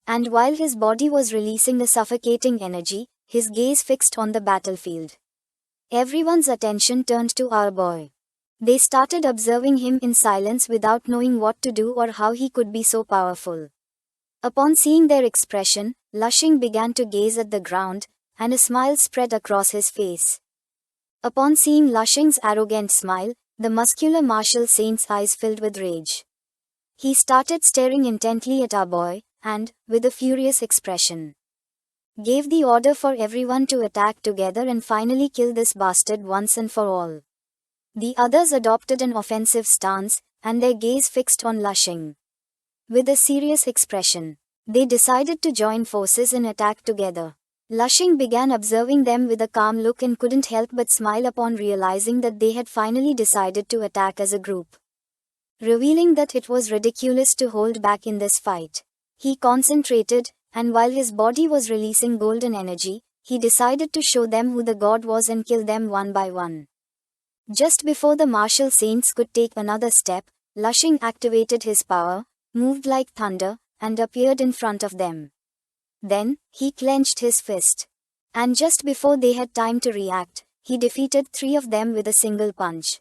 And while his body was releasing a suffocating energy, his gaze fixed on the battlefield. Everyone's attention turned to our boy. They started observing him in silence without knowing what to do or how he could be so powerful. Upon seeing their expression, Lushing began to gaze at the ground, and a smile spread across his face. Upon seeing Lushing's arrogant smile, the muscular martial saint's eyes filled with rage. He started staring intently at our boy, and, with a furious expression, gave the order for everyone to attack together and finally kill this bastard once and for all. The others adopted an offensive stance, and their gaze fixed on Lushing. With a serious expression, they decided to join forces and attack together. Lushing began observing them with a calm look and couldn't help but smile upon realizing that they had finally decided to attack as a group. Revealing that it was ridiculous to hold back in this fight, he concentrated, and while his body was releasing golden energy, he decided to show them who the god was and kill them one by one. Just before the martial saints could take another step, Lushing activated his power, moved like thunder, and appeared in front of them. Then, he clenched his fist. And just before they had time to react, he defeated 3 of them with a single punch.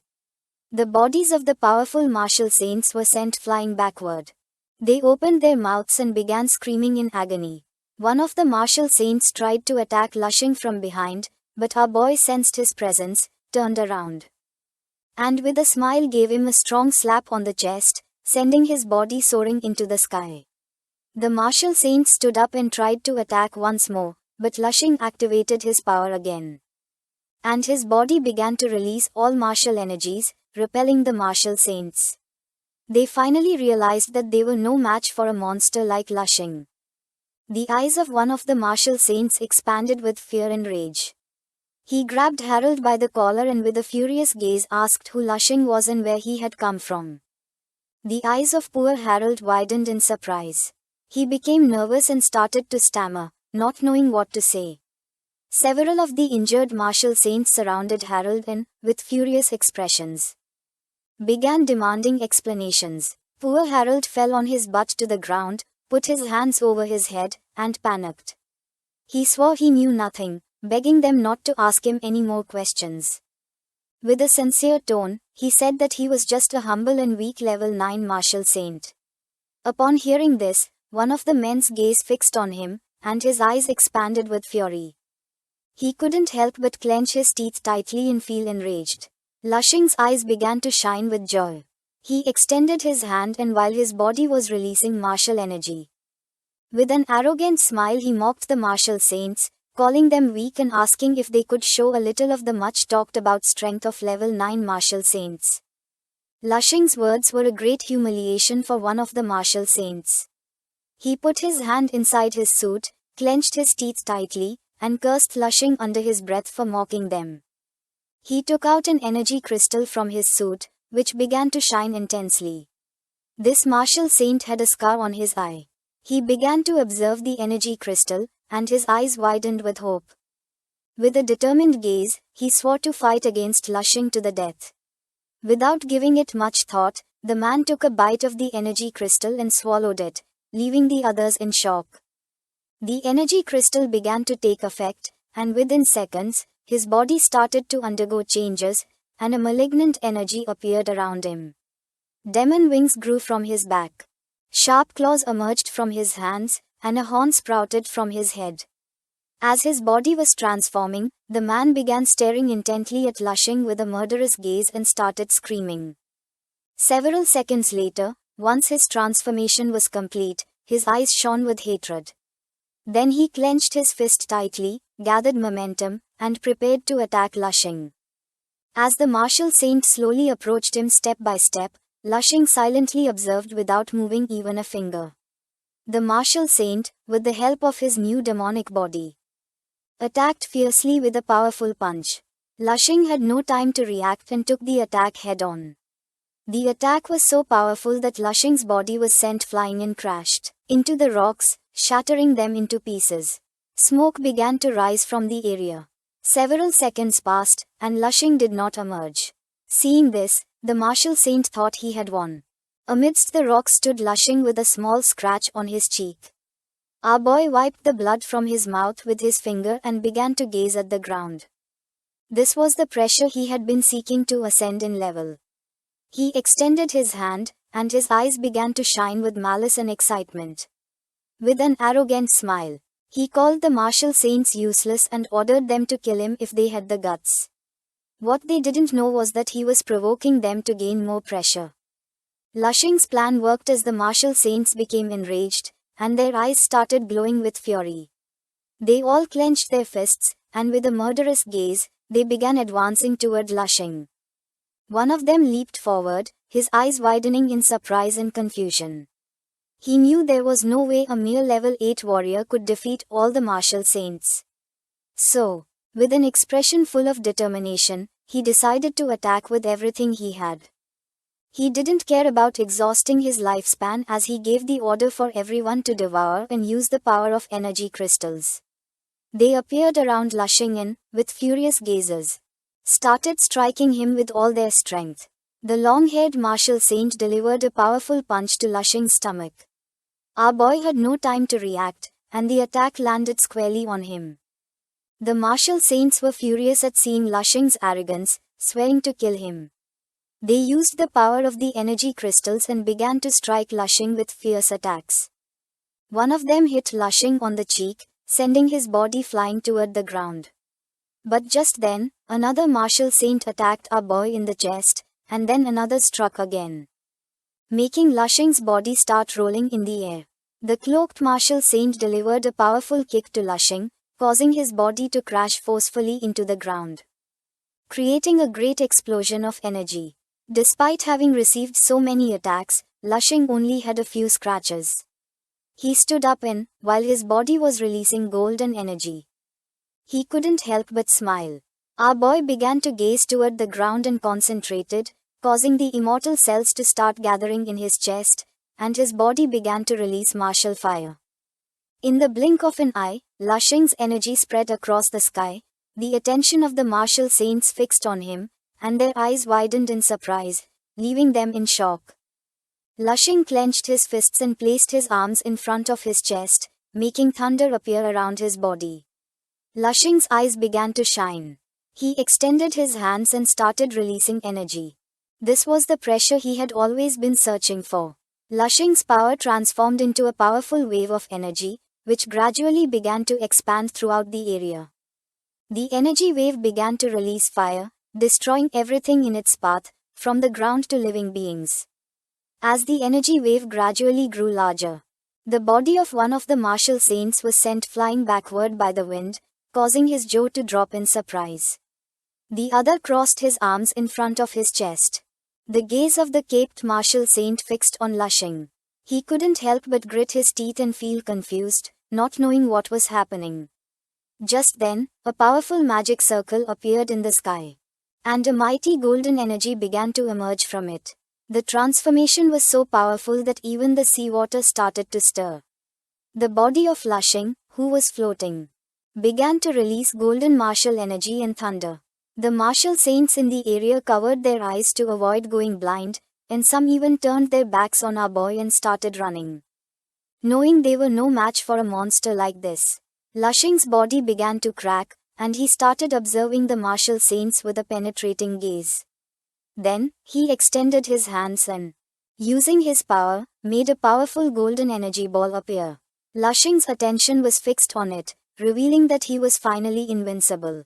The bodies of the powerful martial saints were sent flying backward. They opened their mouths and began screaming in agony. One of the martial saints tried to attack Lushing from behind, but our boy sensed his presence, turned around, and with a smile gave him a strong slap on the chest, sending his body soaring into the sky. The martial saint stood up and tried to attack once more, but Lushing activated his power again. And his body began to release all martial energies, repelling the martial saints. They finally realized that they were no match for a monster like Lushing. The eyes of one of the martial saints expanded with fear and rage. He grabbed Harold by the collar and with a furious gaze asked who Lushing was and where he had come from. The eyes of poor Harold widened in surprise. He became nervous and started to stammer, not knowing what to say. Several of the injured martial saints surrounded Harold and, with furious expressions, began demanding explanations. Poor Harold fell on his butt to the ground, put his hands over his head, and panicked. He swore he knew nothing, begging them not to ask him any more questions. With a sincere tone, he said that he was just a humble and weak level 9 martial saint. Upon hearing this, one of the men's gaze fixed on him, and his eyes expanded with fury. He couldn't help but clench his teeth tightly and feel enraged. Lushing's eyes began to shine with joy. He extended his hand, and while his body was releasing martial energy, with an arrogant smile he mocked the martial saints, calling them weak and asking if they could show a little of the much talked about strength of level 9 martial saints. Lushing's words were a great humiliation for one of the martial saints. He put his hand inside his suit, clenched his teeth tightly, and cursed Lushing under his breath for mocking them. He took out an energy crystal from his suit, which began to shine intensely. This martial saint had a scar on his eye. He began to observe the energy crystal, and his eyes widened with hope. With a determined gaze, he swore to fight against Lushing to the death. Without giving it much thought, the man took a bite of the energy crystal and swallowed it, leaving the others in shock. The energy crystal began to take effect, and within seconds, his body started to undergo changes, and a malignant energy appeared around him. Demon wings grew from his back. Sharp claws emerged from his hands, and a horn sprouted from his head. As his body was transforming, the man began staring intently at Lushing with a murderous gaze and started screaming. Several seconds later, once his transformation was complete, his eyes shone with hatred. Then he clenched his fist tightly, gathered momentum, and prepared to attack Lushing. As the martial saint slowly approached him step by step, Lushing silently observed without moving even a finger. The martial saint, with the help of his new demonic body, attacked fiercely with a powerful punch. Lushing had no time to react and took the attack head-on. The attack was so powerful that Lushing's body was sent flying and crashed into the rocks, shattering them into pieces. Smoke began to rise from the area. Several seconds passed, and Lushing did not emerge. Seeing this, the martial saint thought he had won. Amidst the rocks stood Lushing with a small scratch on his cheek. Our boy wiped the blood from his mouth with his finger and began to gaze at the ground. This was the pressure he had been seeking to ascend in level. He extended his hand, and his eyes began to shine with malice and excitement. With an arrogant smile, he called the martial saints useless and ordered them to kill him if they had the guts. What they didn't know was that he was provoking them to gain more pressure. Lushing's plan worked as the martial saints became enraged, and their eyes started glowing with fury. They all clenched their fists, and with a murderous gaze, they began advancing toward Lushing. One of them leaped forward, his eyes widening in surprise and confusion. He knew there was no way a mere level 8 warrior could defeat all the martial saints. So, with an expression full of determination, he decided to attack with everything he had. He didn't care about exhausting his lifespan as he gave the order for everyone to devour and use the power of energy crystals. They appeared around Lushing and, with furious gazes, started striking him with all their strength. The long-haired martial saint delivered a powerful punch to Lushing's stomach. Our boy had no time to react, and the attack landed squarely on him. The martial saints were furious at seeing Lushing's arrogance, swearing to kill him. They used the power of the energy crystals and began to strike Lushing with fierce attacks. One of them hit Lushing on the cheek, sending his body flying toward the ground. But just then, another martial saint attacked our boy in the chest, and then another struck again, making Lushing's body start rolling in the air. The cloaked martial saint delivered a powerful kick to Lushing, causing his body to crash forcefully into the ground, creating a great explosion of energy. Despite having received so many attacks, Lushing only had a few scratches. He stood up and, while his body was releasing golden energy, he couldn't help but smile. Our boy began to gaze toward the ground and concentrated, causing the immortal cells to start gathering in his chest, and his body began to release martial fire. In the blink of an eye, Lushing's energy spread across the sky, the attention of the martial saints fixed on him, and their eyes widened in surprise, leaving them in shock. Lushing clenched his fists and placed his arms in front of his chest, making thunder appear around his body. Lushing's eyes began to shine. He extended his hands and started releasing energy. This was the pressure he had always been searching for. Lushing's power transformed into a powerful wave of energy, which gradually began to expand throughout the area. The energy wave began to release fire, destroying everything in its path, from the ground to living beings. As the energy wave gradually grew larger, the body of one of the martial saints was sent flying backward by the wind, causing his jaw to drop in surprise. The other crossed his arms in front of his chest. The gaze of the caped martial saint fixed on Lushing. He couldn't help but grit his teeth and feel confused, not knowing what was happening. Just then, a powerful magic circle appeared in the sky, and a mighty golden energy began to emerge from it. The transformation was so powerful that even the seawater started to stir. The body of Lushing, who was floating, began to release golden martial energy and thunder. The martial saints in the area covered their eyes to avoid going blind, and some even turned their backs on our boy and started running, knowing they were no match for a monster like this. Lushing's body began to crack, and he started observing the martial saints with a penetrating gaze. Then, he extended his hands and, using his power, made a powerful golden energy ball appear. Lushing's attention was fixed on it, revealing that he was finally invincible.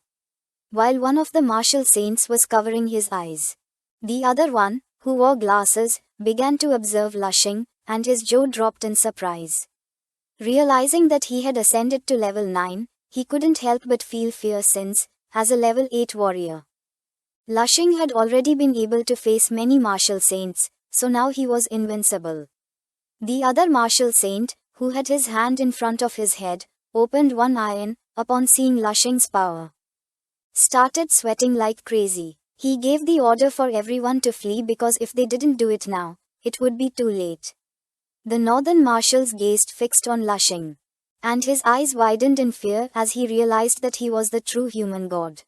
While one of the martial saints was covering his eyes, the other one, who wore glasses, began to observe Lushing, and his jaw dropped in surprise. Realizing that he had ascended to level 9, he couldn't help but feel fear since, as a level 8 warrior, Lushing had already been able to face many martial saints, so now he was invincible. The other martial saint, who had his hand in front of his head, opened one eye and, upon seeing Lushing's power, started sweating like crazy. He gave the order for everyone to flee because if they didn't do it now, it would be too late. The northern marshals gazed fixed on Lushing, and his eyes widened in fear as he realized that he was the true human god.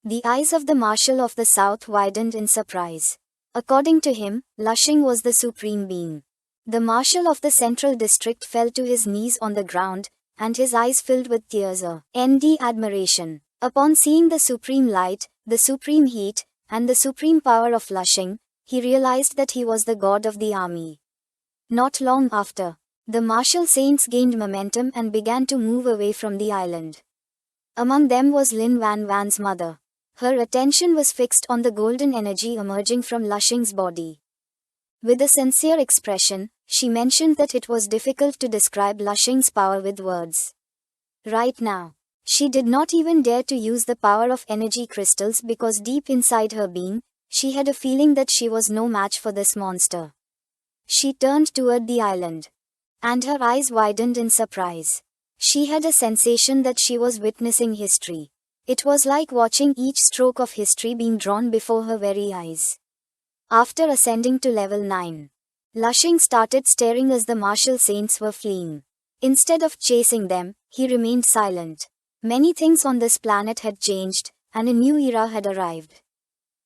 The eyes of the marshal of the south widened in surprise. According to him, Lushing was the supreme being. The marshal of the central district fell to his knees on the ground, and his eyes filled with tears of admiration. Upon seeing the supreme light, the supreme heat, and the supreme power of Lushing, he realized that he was the god of the army. Not long after, the martial saints gained momentum and began to move away from the island. Among them was Lin Van Van's mother. Her attention was fixed on the golden energy emerging from Lushing's body. With a sincere expression, she mentioned that it was difficult to describe Lushing's power with words. Right now, she did not even dare to use the power of energy crystals because deep inside her being, she had a feeling that she was no match for this monster. She turned toward the island, and her eyes widened in surprise. She had a sensation that she was witnessing history. It was like watching each stroke of history being drawn before her very eyes. After ascending to level 9, Lushing started staring as the martial saints were fleeing. Instead of chasing them, he remained silent. Many things on this planet had changed, and a new era had arrived.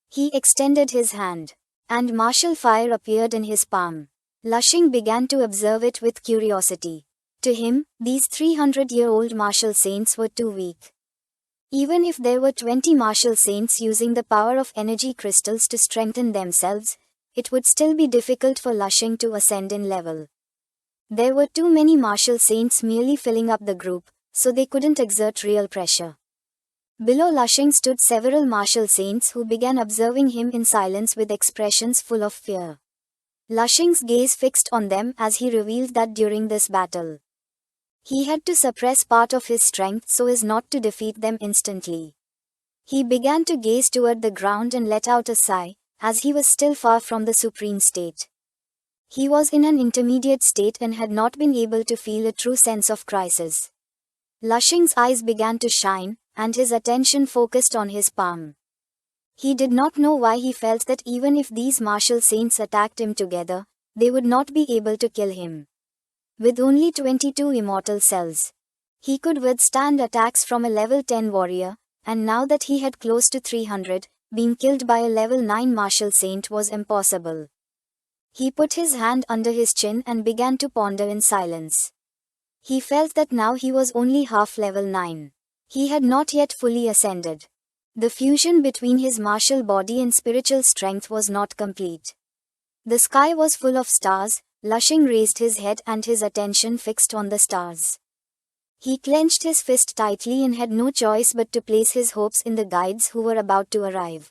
He extended his hand, and martial fire appeared in his palm. Lushing began to observe it with curiosity. To him, these 300-year-old martial saints were too weak. Even if there were 20 martial saints using the power of energy crystals to strengthen themselves, it would still be difficult for Lushing to ascend in level. There were too many martial saints merely filling up the group, so they couldn't exert real pressure. Below Lushing stood several martial saints who began observing him in silence with expressions full of fear. Lushing's gaze fixed on them as he revealed that during this battle, he had to suppress part of his strength so as not to defeat them instantly. He began to gaze toward the ground and let out a sigh, as he was still far from the supreme state. He was in an intermediate state and had not been able to feel a true sense of crisis. Lushing's eyes began to shine, and his attention focused on his palm. He did not know why he felt that even if these martial saints attacked him together, they would not be able to kill him. With only 22 immortal cells, he could withstand attacks from a level 10 warrior, and now that he had close to 300, being killed by a level 9 martial saint was impossible. He put his hand under his chin and began to ponder in silence. He felt that now he was only half level 9. He had not yet fully ascended. The fusion between his martial body and spiritual strength was not complete. The sky was full of stars. Lushing raised his head and his attention fixed on the stars. He clenched his fist tightly and had no choice but to place his hopes in the guides who were about to arrive.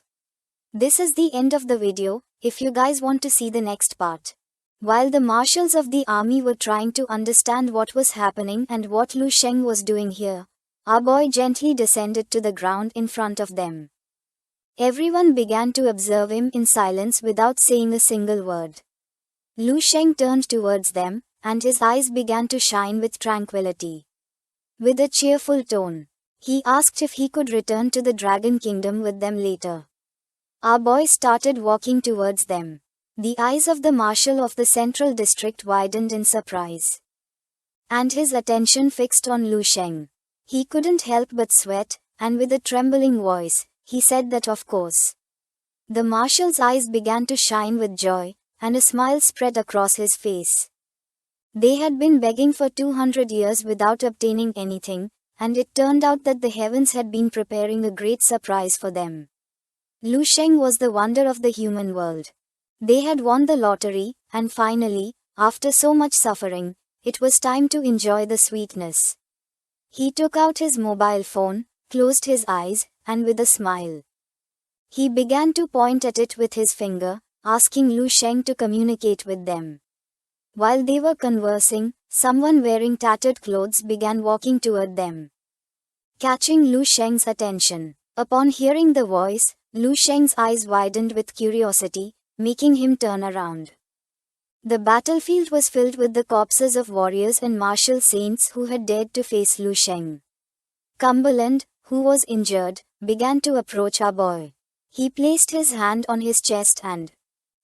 This is the end of the video. If you guys want to see the next part. While the marshals of the army were trying to understand what was happening and what Lushing was doing here, our boy gently descended to the ground in front of them. Everyone began to observe him in silence without saying a single word. Lushing turned towards them, and his eyes began to shine with tranquility. With a cheerful tone, he asked if he could return to the Dragon Kingdom with them later. Our boy started walking towards them. The eyes of the marshal of the central district widened in surprise, and his attention fixed on Lushing. He couldn't help but sweat, and with a trembling voice, he said that of course. The marshal's eyes began to shine with joy, and a smile spread across his face. They had been begging for 200 years without obtaining anything, and it turned out that the heavens had been preparing a great surprise for them. Lushing was the wonder of the human world. They had won the lottery, and finally, after so much suffering, it was time to enjoy the sweetness. He took out his mobile phone, closed his eyes, and with a smile, he began to point at it with his finger, asking Lushing to communicate with them. While they were conversing, someone wearing tattered clothes began walking toward them, catching Lu Sheng's attention. Upon hearing the voice, Lu Sheng's eyes widened with curiosity, making him turn around. The battlefield was filled with the corpses of warriors and martial saints who had dared to face Lu Sheng. Cumberland, who was injured, began to approach our boy. He placed his hand on his chest and,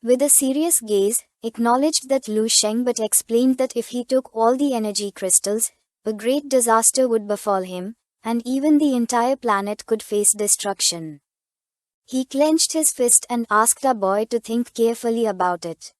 with a serious gaze, acknowledged that Lu Sheng but explained that if he took all the energy crystals, a great disaster would befall him, and even the entire planet could face destruction. He clenched his fist and asked our boy to think carefully about it.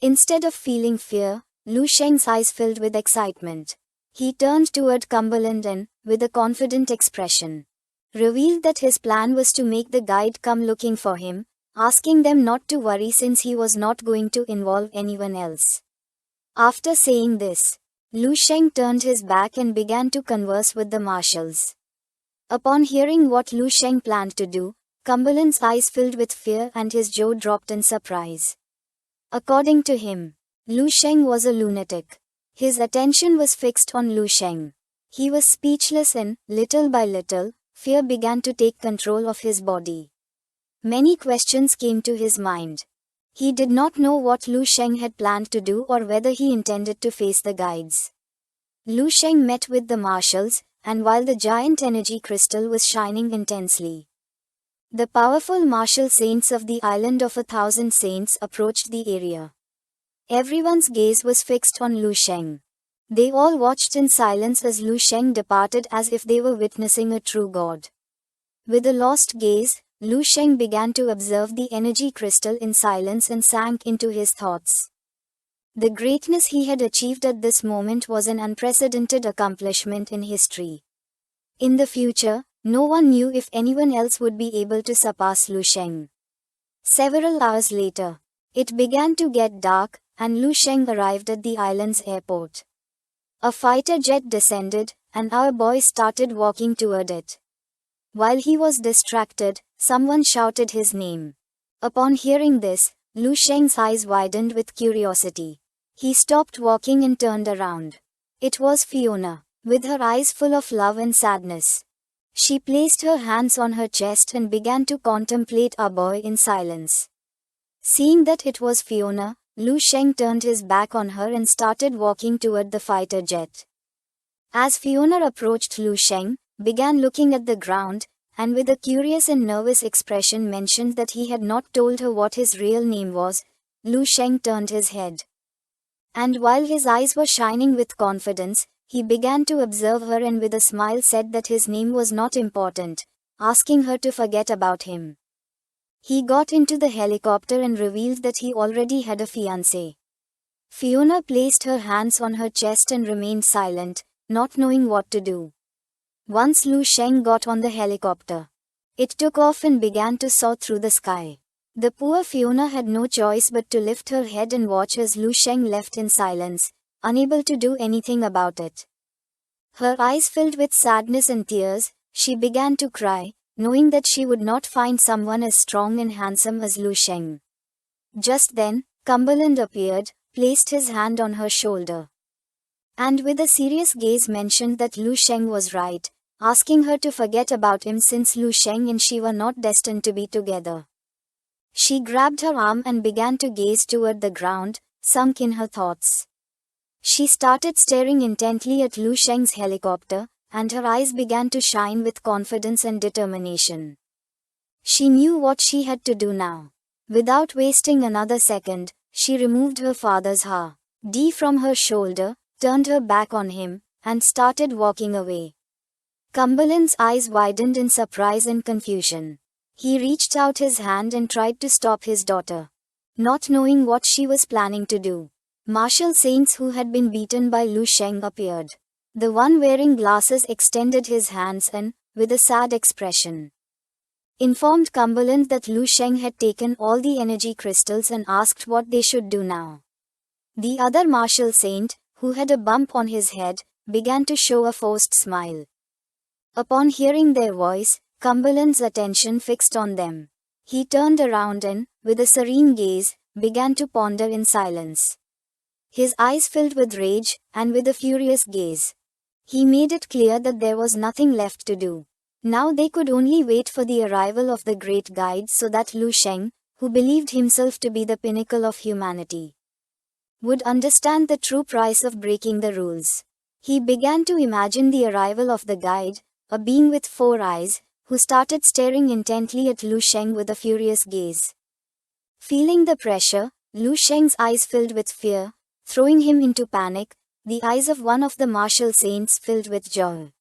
Instead of feeling fear, Lu Sheng's eyes filled with excitement. He turned toward Cumberland and, with a confident expression, revealed that his plan was to make the guide come looking for him, asking them not to worry since he was not going to involve anyone else. After saying this, Lu Sheng turned his back and began to converse with the marshals. Upon hearing what Lu Sheng planned to do, Cumberland's eyes filled with fear and his jaw dropped in surprise. According to him, Lu Sheng was a lunatic. His attention was fixed on Lu Sheng. He was speechless and, little by little, fear began to take control of his body. Many questions came to his mind. He did not know what Lu Sheng had planned to do or whether he intended to face the guides. Lu Sheng met with the marshals, and while the giant energy crystal was shining intensely, the powerful martial saints of the Island of 1,000 Saints approached the area. Everyone's gaze was fixed on Lu Sheng. They all watched in silence as Lu Sheng departed as if they were witnessing a true god. With a lost gaze, Lu Sheng began to observe the energy crystal in silence and sank into his thoughts. The greatness he had achieved at this moment was an unprecedented accomplishment in history. In the future, no one knew if anyone else would be able to surpass Lu Sheng. Several hours later, it began to get dark, and Lu Sheng arrived at the island's airport. A fighter jet descended, and our boy started walking toward it. While he was distracted, someone shouted his name. Upon hearing this, Lu Sheng's eyes widened with curiosity. He stopped walking and turned around. It was Fiona, with her eyes full of love and sadness. She placed her hands on her chest and began to contemplate our boy in silence. Seeing that it was Fiona, Lu Sheng turned his back on her and started walking toward the fighter jet. As Fiona approached, Lu Sheng began looking at the ground, and with a curious and nervous expression mentioned that he had not told her what his real name was. Lu Sheng turned his head, and while his eyes were shining with confidence, he began to observe her and with a smile said that his name was not important, asking her to forget about him. He got into the helicopter and revealed that he already had a fiancée. Fiona placed her hands on her chest and remained silent, not knowing what to do. Once Lu Sheng got on the helicopter, it took off and began to soar through the sky. The poor Fiona had no choice but to lift her head and watch as Lu Sheng left in silence, unable to do anything about it. Her eyes filled with sadness and tears, she began to cry, knowing that she would not find someone as strong and handsome as Lu Sheng. Just then, Cumberland appeared, placed his hand on her shoulder, and with a serious gaze mentioned that Lu Sheng was right, asking her to forget about him since Lu Sheng and she were not destined to be together. She grabbed her arm and began to gaze toward the ground, sunk in her thoughts. She started staring intently at Lu Sheng's helicopter, and her eyes began to shine with confidence and determination. She knew what she had to do now. Without wasting another second, she removed her father's hood from her shoulder, turned her back on him, and started walking away. Cumberland's eyes widened in surprise and confusion. He reached out his hand and tried to stop his daughter, not knowing what she was planning to do. Martial saints who had been beaten by Lu Sheng appeared. The one wearing glasses extended his hands and, with a sad expression, informed Cumberland that Lu Sheng had taken all the energy crystals and asked what they should do now. The other martial saint, who had a bump on his head, began to show a forced smile. Upon hearing their voice, Cumberland's attention fixed on them. He turned around and, with a serene gaze, began to ponder in silence. his eyes filled with rage, and with a furious gaze. He made it clear that there was nothing left to do. Now they could only wait for the arrival of the great guide so that Lu Sheng, who believed himself to be the pinnacle of humanity, would understand the true price of breaking the rules. He began to imagine the arrival of the guide, a being with 4 eyes, who started staring intently at Lu Sheng with a furious gaze. Feeling the pressure, Lu Sheng's eyes filled with fear, throwing him into panic. The eyes of one of the martial saints filled with joy.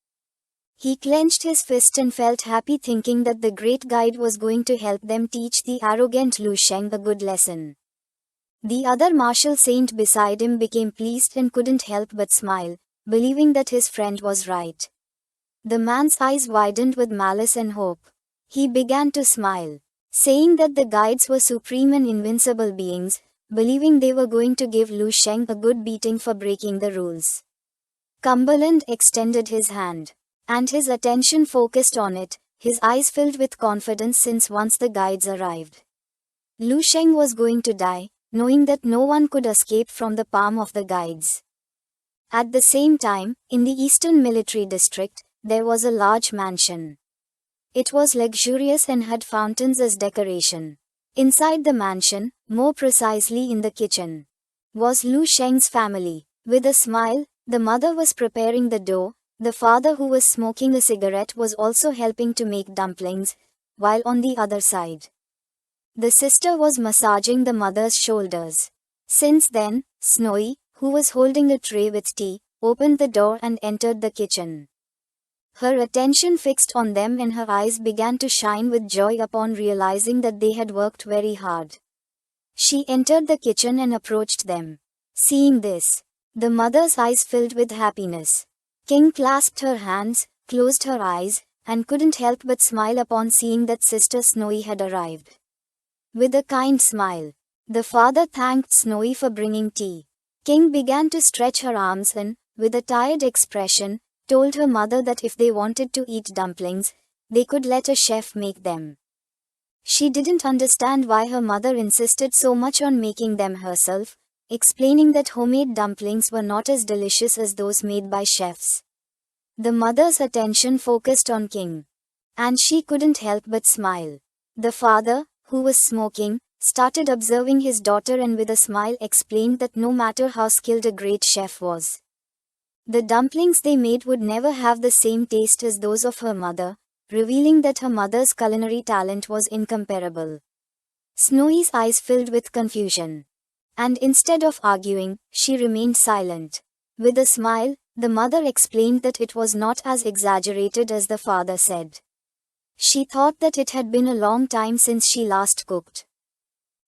He clenched his fist and felt happy, thinking that the great guide was going to help them teach the arrogant Lu Sheng a good lesson. The other martial saint beside him became pleased and couldn't help but smile, believing that his friend was right. The man's eyes widened with malice and hope. He began to smile, saying that the guides were supreme and invincible beings, believing they were going to give Lu Sheng a good beating for breaking the rules. Cumberland extended his hand, and his attention focused on it, his eyes filled with confidence since once the guides arrived, Lu Sheng was going to die, knowing that no one could escape from the palm of the guides. At the same time, in the Eastern Military District, there was a large mansion. It was luxurious and had fountains as decoration. Inside the mansion, more precisely in the kitchen, was Lu Sheng's family. With a smile, the mother was preparing the dough, the father, who was smoking a cigarette, was also helping to make dumplings, while on the other side, the sister was massaging the mother's shoulders. Since then, Snowy, who was holding a tray with tea, opened the door and entered the kitchen. Her attention fixed on them and her eyes began to shine with joy upon realizing that they had worked very hard. She entered the kitchen and approached them. Seeing this, the mother's eyes filled with happiness. King clasped her hands, closed her eyes, and couldn't help but smile upon seeing that Sister Snowy had arrived. With a kind smile, the father thanked Snowy for bringing tea. King began to stretch her arms and, with a tired expression, told her mother that if they wanted to eat dumplings, they could let a chef make them. She didn't understand why her mother insisted so much on making them herself, explaining that homemade dumplings were not as delicious as those made by chefs. The mother's attention focused on King, and she couldn't help but smile. The father, who was smoking, started observing his daughter and with a smile explained that no matter how skilled a great chef was, the dumplings they made would never have the same taste as those of her mother, revealing that her mother's culinary talent was incomparable. Snowy's eyes filled with confusion, and instead of arguing, she remained silent. With a smile, the mother explained that it was not as exaggerated as the father said. She thought that it had been a long time since she last cooked,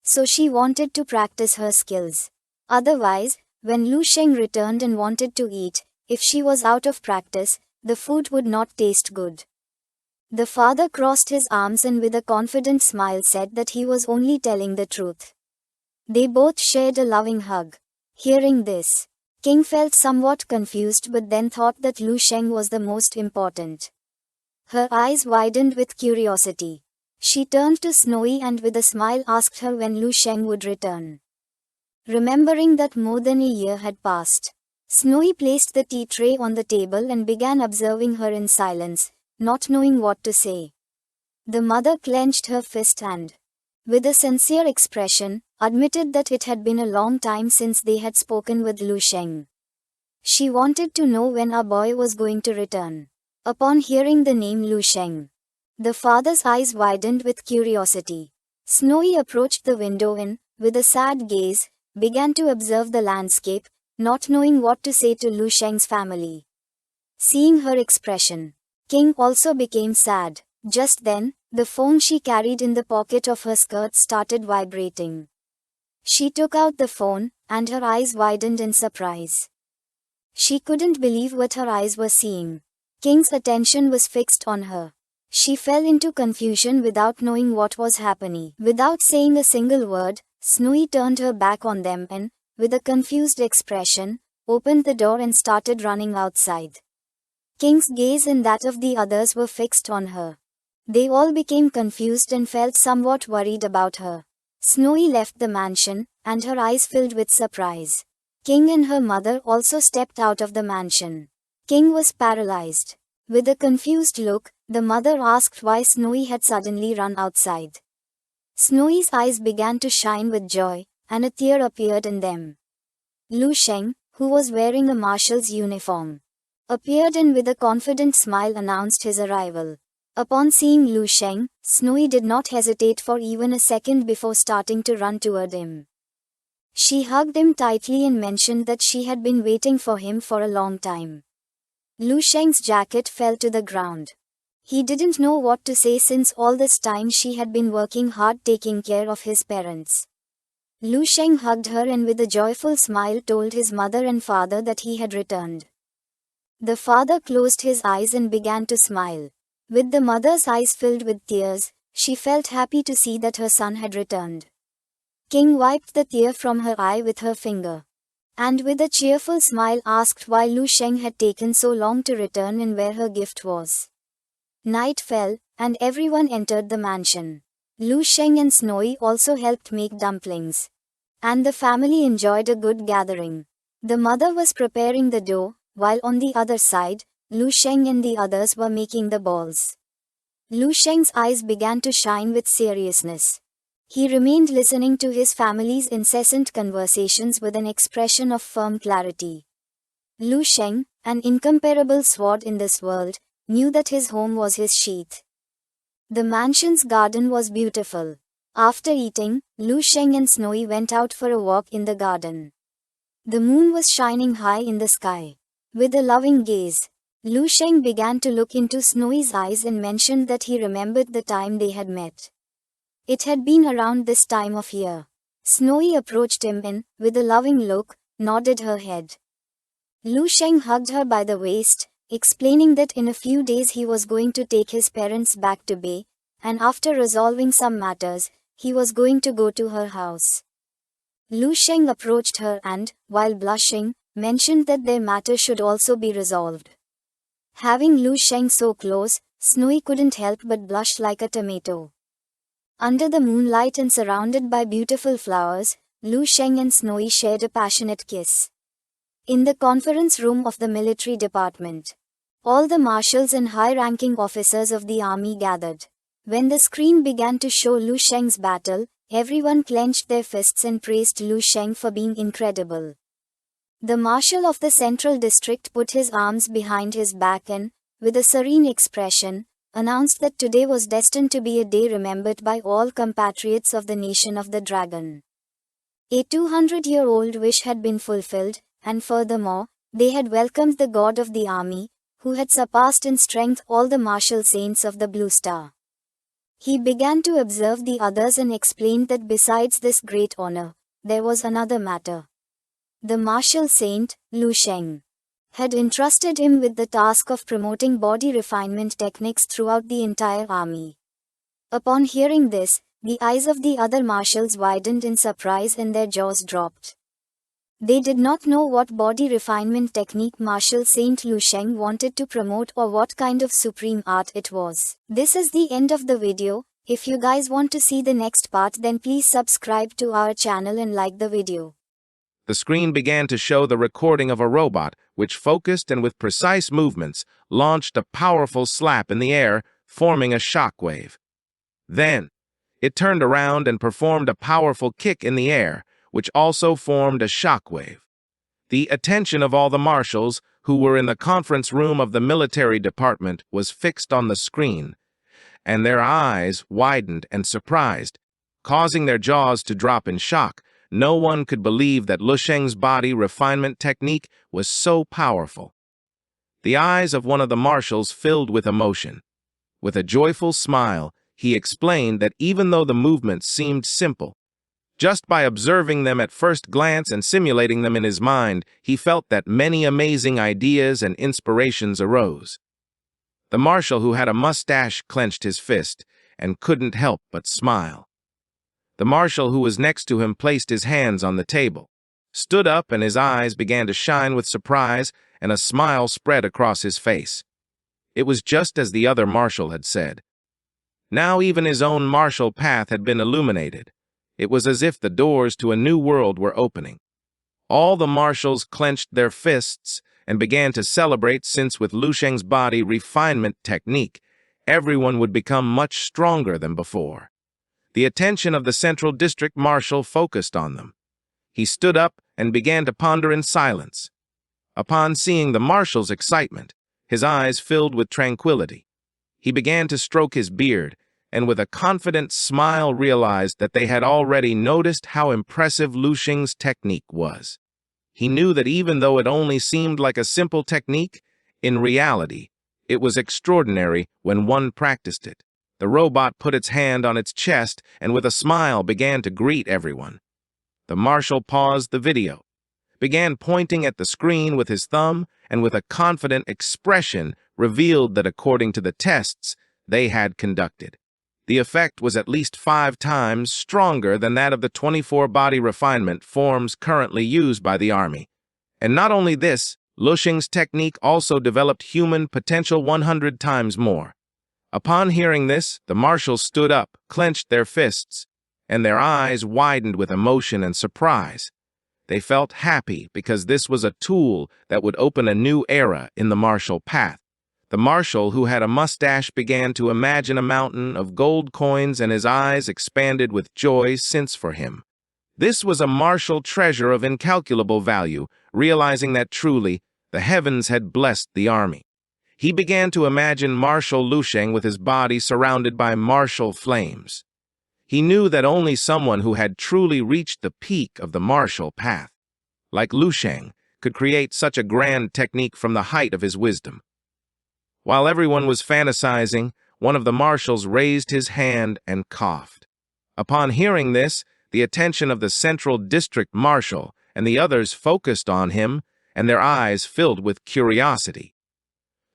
so she wanted to practice her skills. Otherwise, when Lu Sheng returned and wanted to eat, if she was out of practice, the food would not taste good. The father crossed his arms and with a confident smile said that he was only telling the truth. They both shared a loving hug. Hearing this, King felt somewhat confused but then thought that Lu Sheng was the most important. Her eyes widened with curiosity. She turned to Snowy and with a smile asked her when Lu Sheng would return. Remembering that more than a year had passed, Snowy placed the tea tray on the table and began observing her in silence, not knowing what to say. The mother clenched her fist and, with a sincere expression, admitted that it had been a long time since they had spoken with Lu Sheng. She wanted to know when our boy was going to return. Upon hearing the name Lu Sheng, the father's eyes widened with curiosity. Snowy approached the window and, with a sad gaze, began to observe the landscape, not knowing what to say to Lu Sheng's family. Seeing her expression, King also became sad. Just then, the phone she carried in the pocket of her skirt started vibrating. She took out the phone, and her eyes widened in surprise. She couldn't believe what her eyes were seeing. King's attention was fixed on her. She fell into confusion without knowing what was happening. Without saying a single word, Snowy turned her back on them and, with a confused expression, opened the door and started running outside. King's gaze and that of the others were fixed on her. They all became confused and felt somewhat worried about her. Snowy left the mansion, and her eyes filled with surprise. King and her mother also stepped out of the mansion. King was paralyzed. With a confused look, the mother asked why Snowy had suddenly run outside. Snowy's eyes began to shine with joy, and a tear appeared in them. Lu Sheng, who was wearing a marshal's uniform, appeared and with a confident smile announced his arrival. Upon seeing Lu Sheng, Snowy did not hesitate for even a second before starting to run toward him. She hugged him tightly and mentioned that she had been waiting for him for a long time. Lu Sheng's jacket fell to the ground. He didn't know what to say since all this time she had been working hard taking care of his parents. Lu Sheng hugged her and with a joyful smile told his mother and father that he had returned. The father closed his eyes and began to smile. With the mother's eyes filled with tears, she felt happy to see that her son had returned. King wiped the tear from her eye with her finger, and with a cheerful smile asked why Lu Sheng had taken so long to return and where her gift was. Night fell, and everyone entered the mansion. Lu Sheng and Snowy also helped make dumplings, and the family enjoyed a good gathering. The mother was preparing the dough, while on the other side, Lu Sheng and the others were making the balls. Lu Sheng's eyes began to shine with seriousness. He remained listening to his family's incessant conversations with an expression of firm clarity. Lu Sheng, an incomparable sword in this world, knew that his home was his sheath. The mansion's garden was beautiful. After eating, Lu Sheng and Snowy went out for a walk in the garden. The moon was shining high in the sky. With a loving gaze, Lu Sheng began to look into Snowy's eyes and mentioned that he remembered the time they had met. It had been around this time of year. Snowy approached him and, with a loving look, nodded her head. Lu Sheng hugged her by the waist, explaining that in a few days he was going to take his parents back to Bay, and after resolving some matters, he was going to go to her house. Lu Sheng approached her and, while blushing, mentioned that their matter should also be resolved. Having Lu Sheng so close, Snowy couldn't help but blush like a tomato. Under the moonlight and surrounded by beautiful flowers, Lu Sheng and Snowy shared a passionate kiss. In the conference room of the military department, all the marshals and high-ranking officers of the army gathered. When the screen began to show Lu Sheng's battle, everyone clenched their fists and praised Lu Sheng for being incredible. The marshal of the central district put his arms behind his back and, with a serene expression, announced that today was destined to be a day remembered by all compatriots of the nation of the dragon. A 200-year-old wish had been fulfilled, and furthermore, they had welcomed the god of the army, who had surpassed in strength all the martial saints of the Blue Star. He began to observe the others and explained that besides this great honor, there was another matter. The martial saint, Lu Sheng, had entrusted him with the task of promoting body refinement techniques throughout the entire army. Upon hearing this, the eyes of the other marshals widened in surprise and their jaws dropped. They did not know what body refinement technique Marshal Saint Lu Sheng wanted to promote or what kind of supreme art it was. This is the end of the video. If you guys want to see the next part, then please subscribe to our channel and like the video. The screen began to show the recording of a robot, which focused and with precise movements, launched a powerful slap in the air, forming a shockwave. Then, it turned around and performed a powerful kick in the air, which also formed a shockwave. The attention of all the marshals, who were in the conference room of the military department, was fixed on the screen, and their eyes widened and surprised, causing their jaws to drop in shock. No one could believe that Lu Sheng's body refinement technique was so powerful. The eyes of one of the marshals filled with emotion. With a joyful smile, he explained that even though the movements seemed simple, just by observing them at first glance and simulating them in his mind, he felt that many amazing ideas and inspirations arose. The marshal who had a mustache clenched his fist and couldn't help but smile. The marshal who was next to him placed his hands on the table, stood up, and his eyes began to shine with surprise, and a smile spread across his face. It was just as the other marshal had said. Now even his own martial path had been illuminated. It was as if the doors to a new world were opening. All the marshals clenched their fists and began to celebrate, since with Lu Sheng's body refinement technique, everyone would become much stronger than before. The attention of the Central District Marshal focused on them. He stood up and began to ponder in silence. Upon seeing the marshal's excitement, his eyes filled with tranquility. He began to stroke his beard, and with a confident smile realized that they had already noticed how impressive Lu Sheng's technique was. He knew that even though it only seemed like a simple technique, in reality, it was extraordinary when one practiced it. The robot put its hand on its chest and with a smile began to greet everyone. The marshal paused the video, began pointing at the screen with his thumb, and with a confident expression revealed that according to the tests they had conducted, the effect was at least 5 times stronger than that of the 24 body refinement forms currently used by the army. And not only this, Lu Sheng's technique also developed human potential 100 times more. Upon hearing this, the marshals stood up, clenched their fists, and their eyes widened with emotion and surprise. They felt happy because this was a tool that would open a new era in the martial path. The marshal, who had a mustache, began to imagine a mountain of gold coins, and his eyes expanded with joy, since for him this was a martial treasure of incalculable value, realizing that truly the heavens had blessed the army. He began to imagine Marshal Lu Sheng with his body surrounded by martial flames. He knew that only someone who had truly reached the peak of the martial path, like Lu Sheng, could create such a grand technique from the height of his wisdom. While everyone was fantasizing, one of the marshals raised his hand and coughed. Upon hearing this, the attention of the Central District Marshal and the others focused on him, and their eyes filled with curiosity.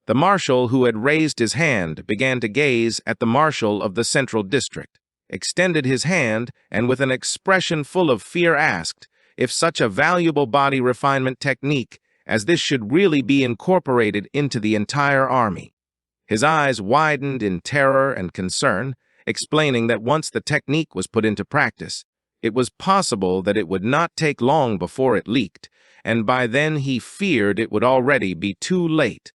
The marshal who had raised his hand began to gaze at the marshal of the Central District, extended his hand, and with an expression full of fear asked if such a valuable body refinement technique as this should really be incorporated into the entire army. His eyes widened in terror and concern, explaining that once the technique was put into practice, it was possible that it would not take long before it leaked, and by then he feared it would already be too late.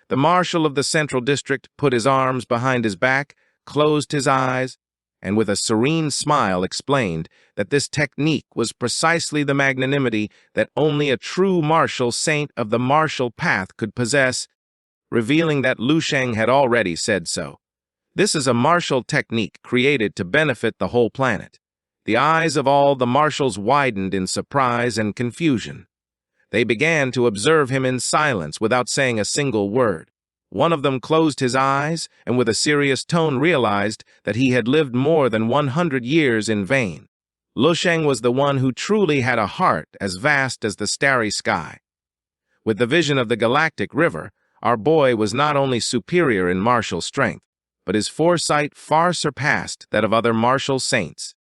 The marshal of the Central District put his arms behind his back, closed his eyes, and with a serene smile explained that this technique was precisely the magnanimity that only a true martial saint of the martial path could possess, revealing that Lu Sheng had already said so. This is a martial technique created to benefit the whole planet. The eyes of all the marshals widened in surprise and confusion. They began to observe him in silence without saying a single word. One of them closed his eyes and with a serious tone realized that he had lived more than 100 years in vain. Lu Sheng was the one who truly had a heart as vast as the starry sky. With the vision of the galactic river, our boy was not only superior in martial strength, but his foresight far surpassed that of other martial saints.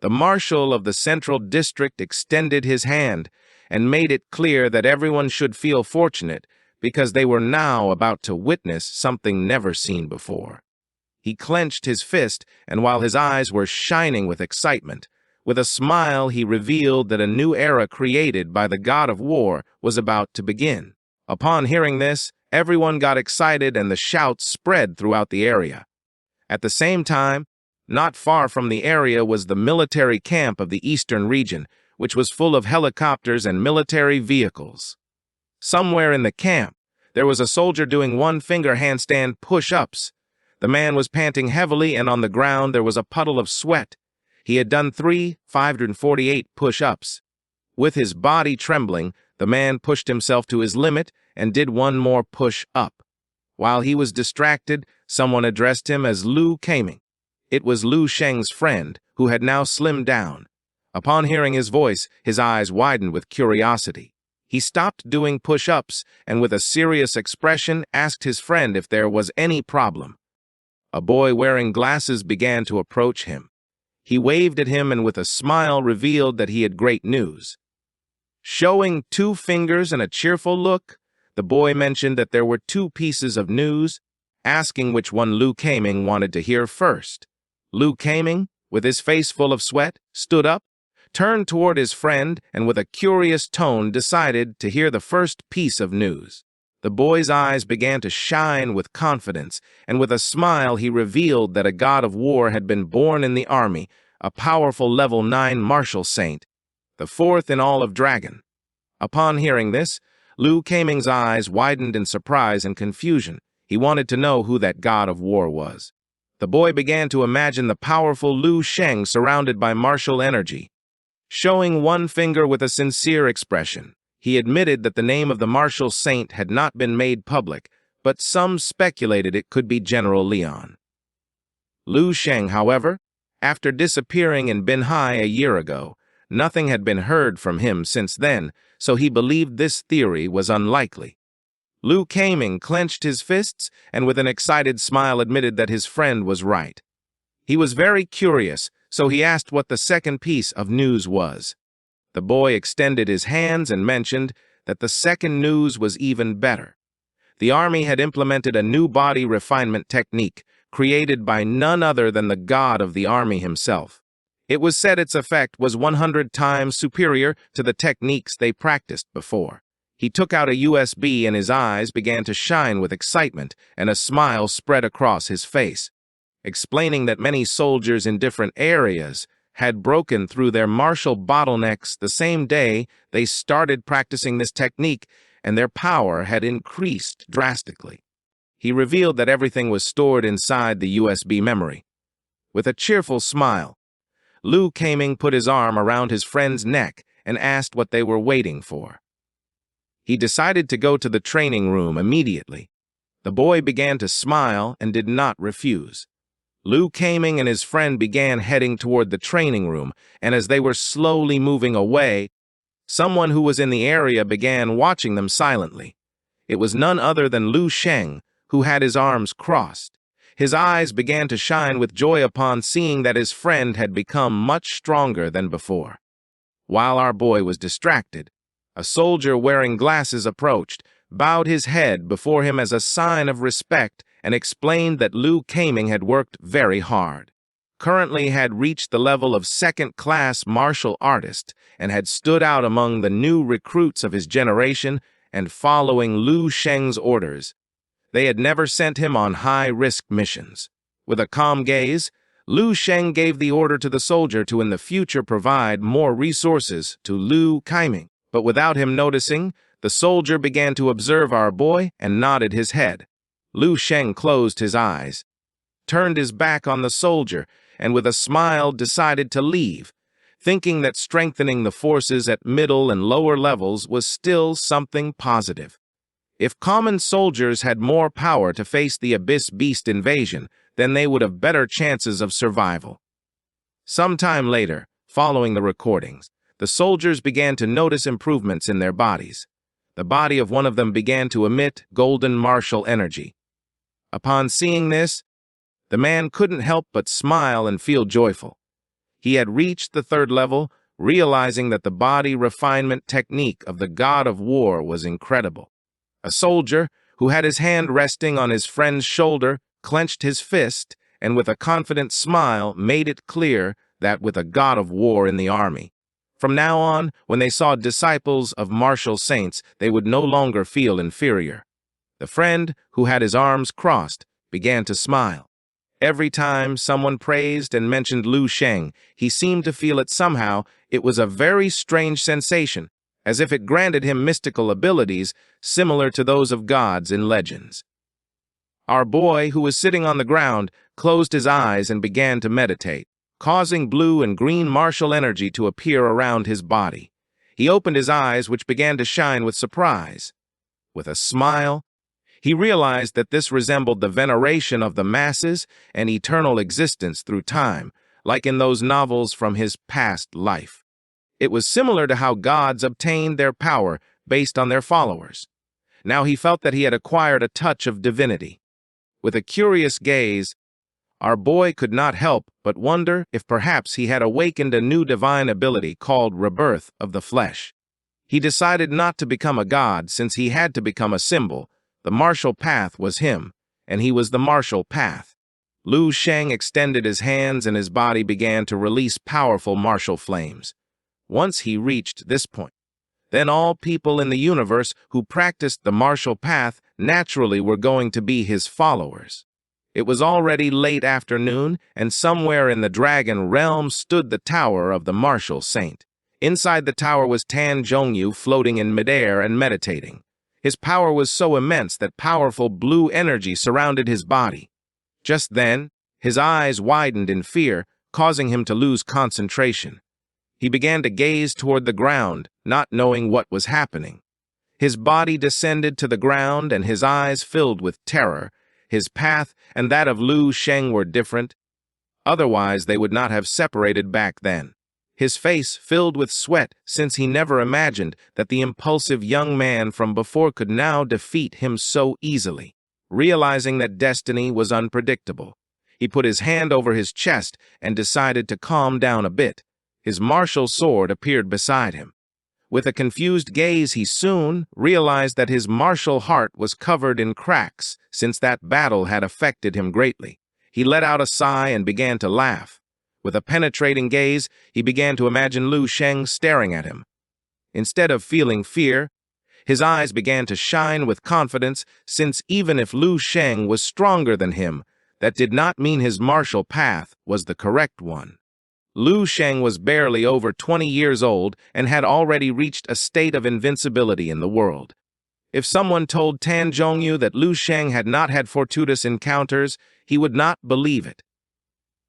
The marshal of the Central District extended his hand and made it clear that everyone should feel fortunate because they were now about to witness something never seen before. He clenched his fist, and while his eyes were shining with excitement, with a smile he revealed that a new era created by the god of war was about to begin. Upon hearing this, everyone got excited and the shouts spread throughout the area. At the same time, not far from the area was the military camp of the eastern region, which was full of helicopters and military vehicles. Somewhere in the camp, there was a soldier doing one-finger handstand push-ups. The man was panting heavily, and on the ground there was a puddle of sweat. He had done 548 push-ups. With his body trembling, the man pushed himself to his limit and did one more push-up. While he was distracted, someone addressed him as Lu Kaming. It was Lu Sheng's friend, who had now slimmed down. Upon hearing his voice, his eyes widened with curiosity. He stopped doing push-ups and with a serious expression asked his friend if there was any problem. A boy wearing glasses began to approach him. He waved at him and with a smile revealed that he had great news. Showing 2 fingers and a cheerful look, the boy mentioned that there were 2 pieces of news, asking which one Lu Kaming wanted to hear first. Lu Kaming, with his face full of sweat, stood up, turned toward his friend and with a curious tone decided to hear the first piece of news. The boy's eyes began to shine with confidence, and with a smile he revealed that a god of war had been born in the army, a powerful level 9 martial saint, the fourth in all of Dragon. Upon hearing this, Liu Kaming's eyes widened in surprise and confusion. He wanted to know who that god of war was. The boy began to imagine the powerful Liu Sheng surrounded by martial energy. Showing one finger with a sincere expression, he admitted that the name of the martial saint had not been made public, but some speculated it could be General Leon. Liu Sheng, however, after disappearing in Binhai a year ago, nothing had been heard from him since then, so he believed this theory was unlikely. Liu Kaming clenched his fists and with an excited smile admitted that his friend was right. He was very curious, so he asked what the second piece of news was. The boy extended his hands and mentioned that the second news was even better. The army had implemented a new body refinement technique created by none other than the god of the army himself. It was said its effect was 100 times superior to the techniques they practiced before. He took out a USB and his eyes began to shine with excitement and a smile spread across his face, explaining that many soldiers in different areas had broken through their martial bottlenecks the same day they started practicing this technique, and their power had increased drastically. He revealed that everything was stored inside the USB memory. With a cheerful smile, Liu Kaming put his arm around his friend's neck and asked what they were waiting for. He decided to go to the training room immediately. The boy began to smile and did not refuse. Liu Kaming and his friend began heading toward the training room, and as they were slowly moving away, someone who was in the area began watching them silently. It was none other than Liu Sheng, who had his arms crossed. His eyes began to shine with joy upon seeing that his friend had become much stronger than before. While our boy was distracted, a soldier wearing glasses approached, bowed his head before him as a sign of respect, and explained that Liu Kaming had worked very hard, currently had reached the level of second-class martial artist, and had stood out among the new recruits of his generation and following Liu Sheng's orders. They had never sent him on high-risk missions. With a calm gaze, Liu Sheng gave the order to the soldier to in the future provide more resources to Liu Kaming. But without him noticing, the soldier began to observe our boy and nodded his head. Liu Sheng closed his eyes, turned his back on the soldier, and with a smile decided to leave, thinking that strengthening the forces at middle and lower levels was still something positive. If common soldiers had more power to face the Abyss Beast invasion, then they would have better chances of survival. Sometime later, following the recordings, the soldiers began to notice improvements in their bodies. The body of one of them began to emit golden martial energy. Upon seeing this, the man couldn't help but smile and feel joyful. He had reached the third level, realizing that the body refinement technique of the god of war was incredible. A soldier, who had his hand resting on his friend's shoulder, clenched his fist, and with a confident smile made it clear that with a god of war in the army, from now on, when they saw disciples of martial saints, they would no longer feel inferior. The friend, who had his arms crossed, began to smile. Every time someone praised and mentioned Liu Sheng, he seemed to feel it somehow. It was a very strange sensation, as if it granted him mystical abilities similar to those of gods in legends. Our boy, who was sitting on the ground, closed his eyes and began to meditate, causing blue and green martial energy to appear around his body. He opened his eyes, which began to shine with surprise. With a smile, he realized that this resembled the veneration of the masses and eternal existence through time, like in those novels from his past life. It was similar to how gods obtained their power based on their followers. Now he felt that he had acquired a touch of divinity. With a curious gaze, our boy could not help but wonder if perhaps he had awakened a new divine ability called rebirth of the flesh. He decided not to become a god since he had to become a symbol. The martial path was him, and he was the martial path. Liu Sheng extended his hands and his body began to release powerful martial flames. Once he reached this point, then all people in the universe who practiced the martial path naturally were going to be his followers. It was already late afternoon, and somewhere in the dragon realm stood the tower of the martial saint. Inside the tower was Tan Zhongyu floating in midair and meditating. His power was so immense that powerful blue energy surrounded his body. Just then, his eyes widened in fear, causing him to lose concentration. He began to gaze toward the ground, not knowing what was happening. His body descended to the ground and his eyes filled with terror. His path and that of Lu Sheng were different. Otherwise, they would not have separated back then. His face filled with sweat, since he never imagined that the impulsive young man from before could now defeat him so easily. Realizing that destiny was unpredictable, he put his hand over his chest and decided to calm down a bit. His martial sword appeared beside him. With a confused gaze, he soon realized that his martial heart was covered in cracks, since that battle had affected him greatly. He let out a sigh and began to laugh. With a penetrating gaze, he began to imagine Lu Sheng staring at him. Instead of feeling fear, his eyes began to shine with confidence, since even if Lu Sheng was stronger than him, that did not mean his martial path was the correct one. Lu Sheng was barely over 20 years old and had already reached a state of invincibility in the world. If someone told Tan Zhongyu that Lu Sheng had not had fortuitous encounters, he would not believe it.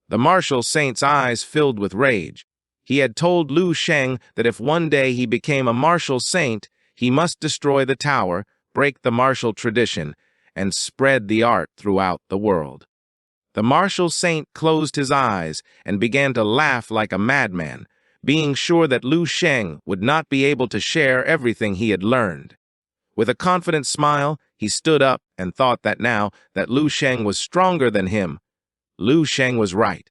The martial saint's eyes filled with rage. He had told Lu Sheng that if one day he became a martial saint, he must destroy the tower, break the martial tradition, and spread the art throughout the world. The martial saint closed his eyes and began to laugh like a madman, being sure that Lu Sheng would not be able to share everything he had learned. With a confident smile, he stood up and thought that now that Lu Sheng was stronger than him, Lu Sheng was right.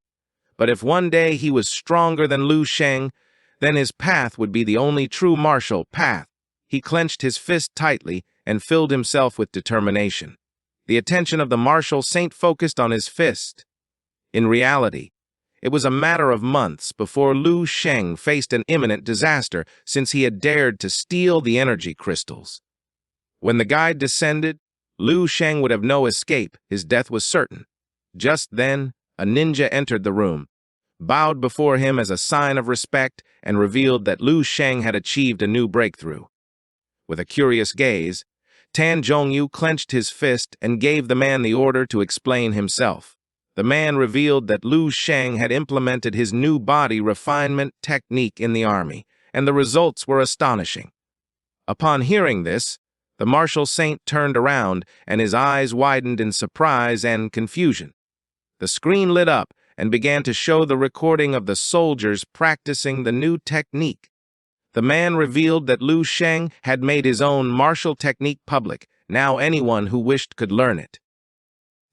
But if one day he was stronger than Lu Sheng, then his path would be the only true martial path. He clenched his fist tightly and filled himself with determination. The attention of the martial saint focused on his fist. In reality, it was a matter of months before Lu Sheng faced an imminent disaster, since he had dared to steal the energy crystals. When the guide descended, Lu Sheng would have no escape. His death was certain. Just then, a ninja entered the room, bowed before him as a sign of respect, and revealed that Lu Sheng had achieved a new breakthrough. With a curious gaze, Tan Zhongyu clenched his fist and gave the man the order to explain himself. The man revealed that Lu Sheng had implemented his new body refinement technique in the army, and the results were astonishing. Upon hearing this, the martial saint turned around, and his eyes widened in surprise and confusion. The screen lit up and began to show the recording of the soldiers practicing the new technique. The man revealed that Lu Sheng had made his own martial technique public. Now anyone who wished could learn it.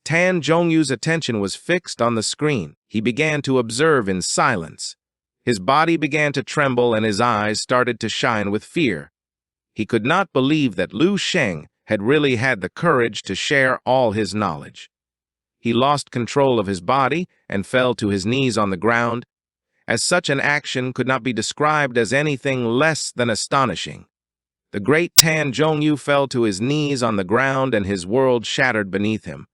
Tan Zhongyu's attention was fixed on the screen. He began to observe in silence. His body began to tremble and his eyes started to shine with fear. He could not believe that Lu Sheng had really had the courage to share all his knowledge. He lost control of his body and fell to his knees on the ground, as such an action could not be described as anything less than astonishing. The great Tan Zhongyu fell to his knees on the ground and his world shattered beneath him.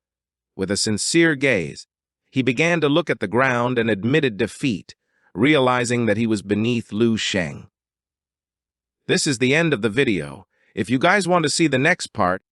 With a sincere gaze, he began to look at the ground and admitted defeat, realizing that he was beneath Lu Sheng. This is the end of the video. If you guys want to see the next part,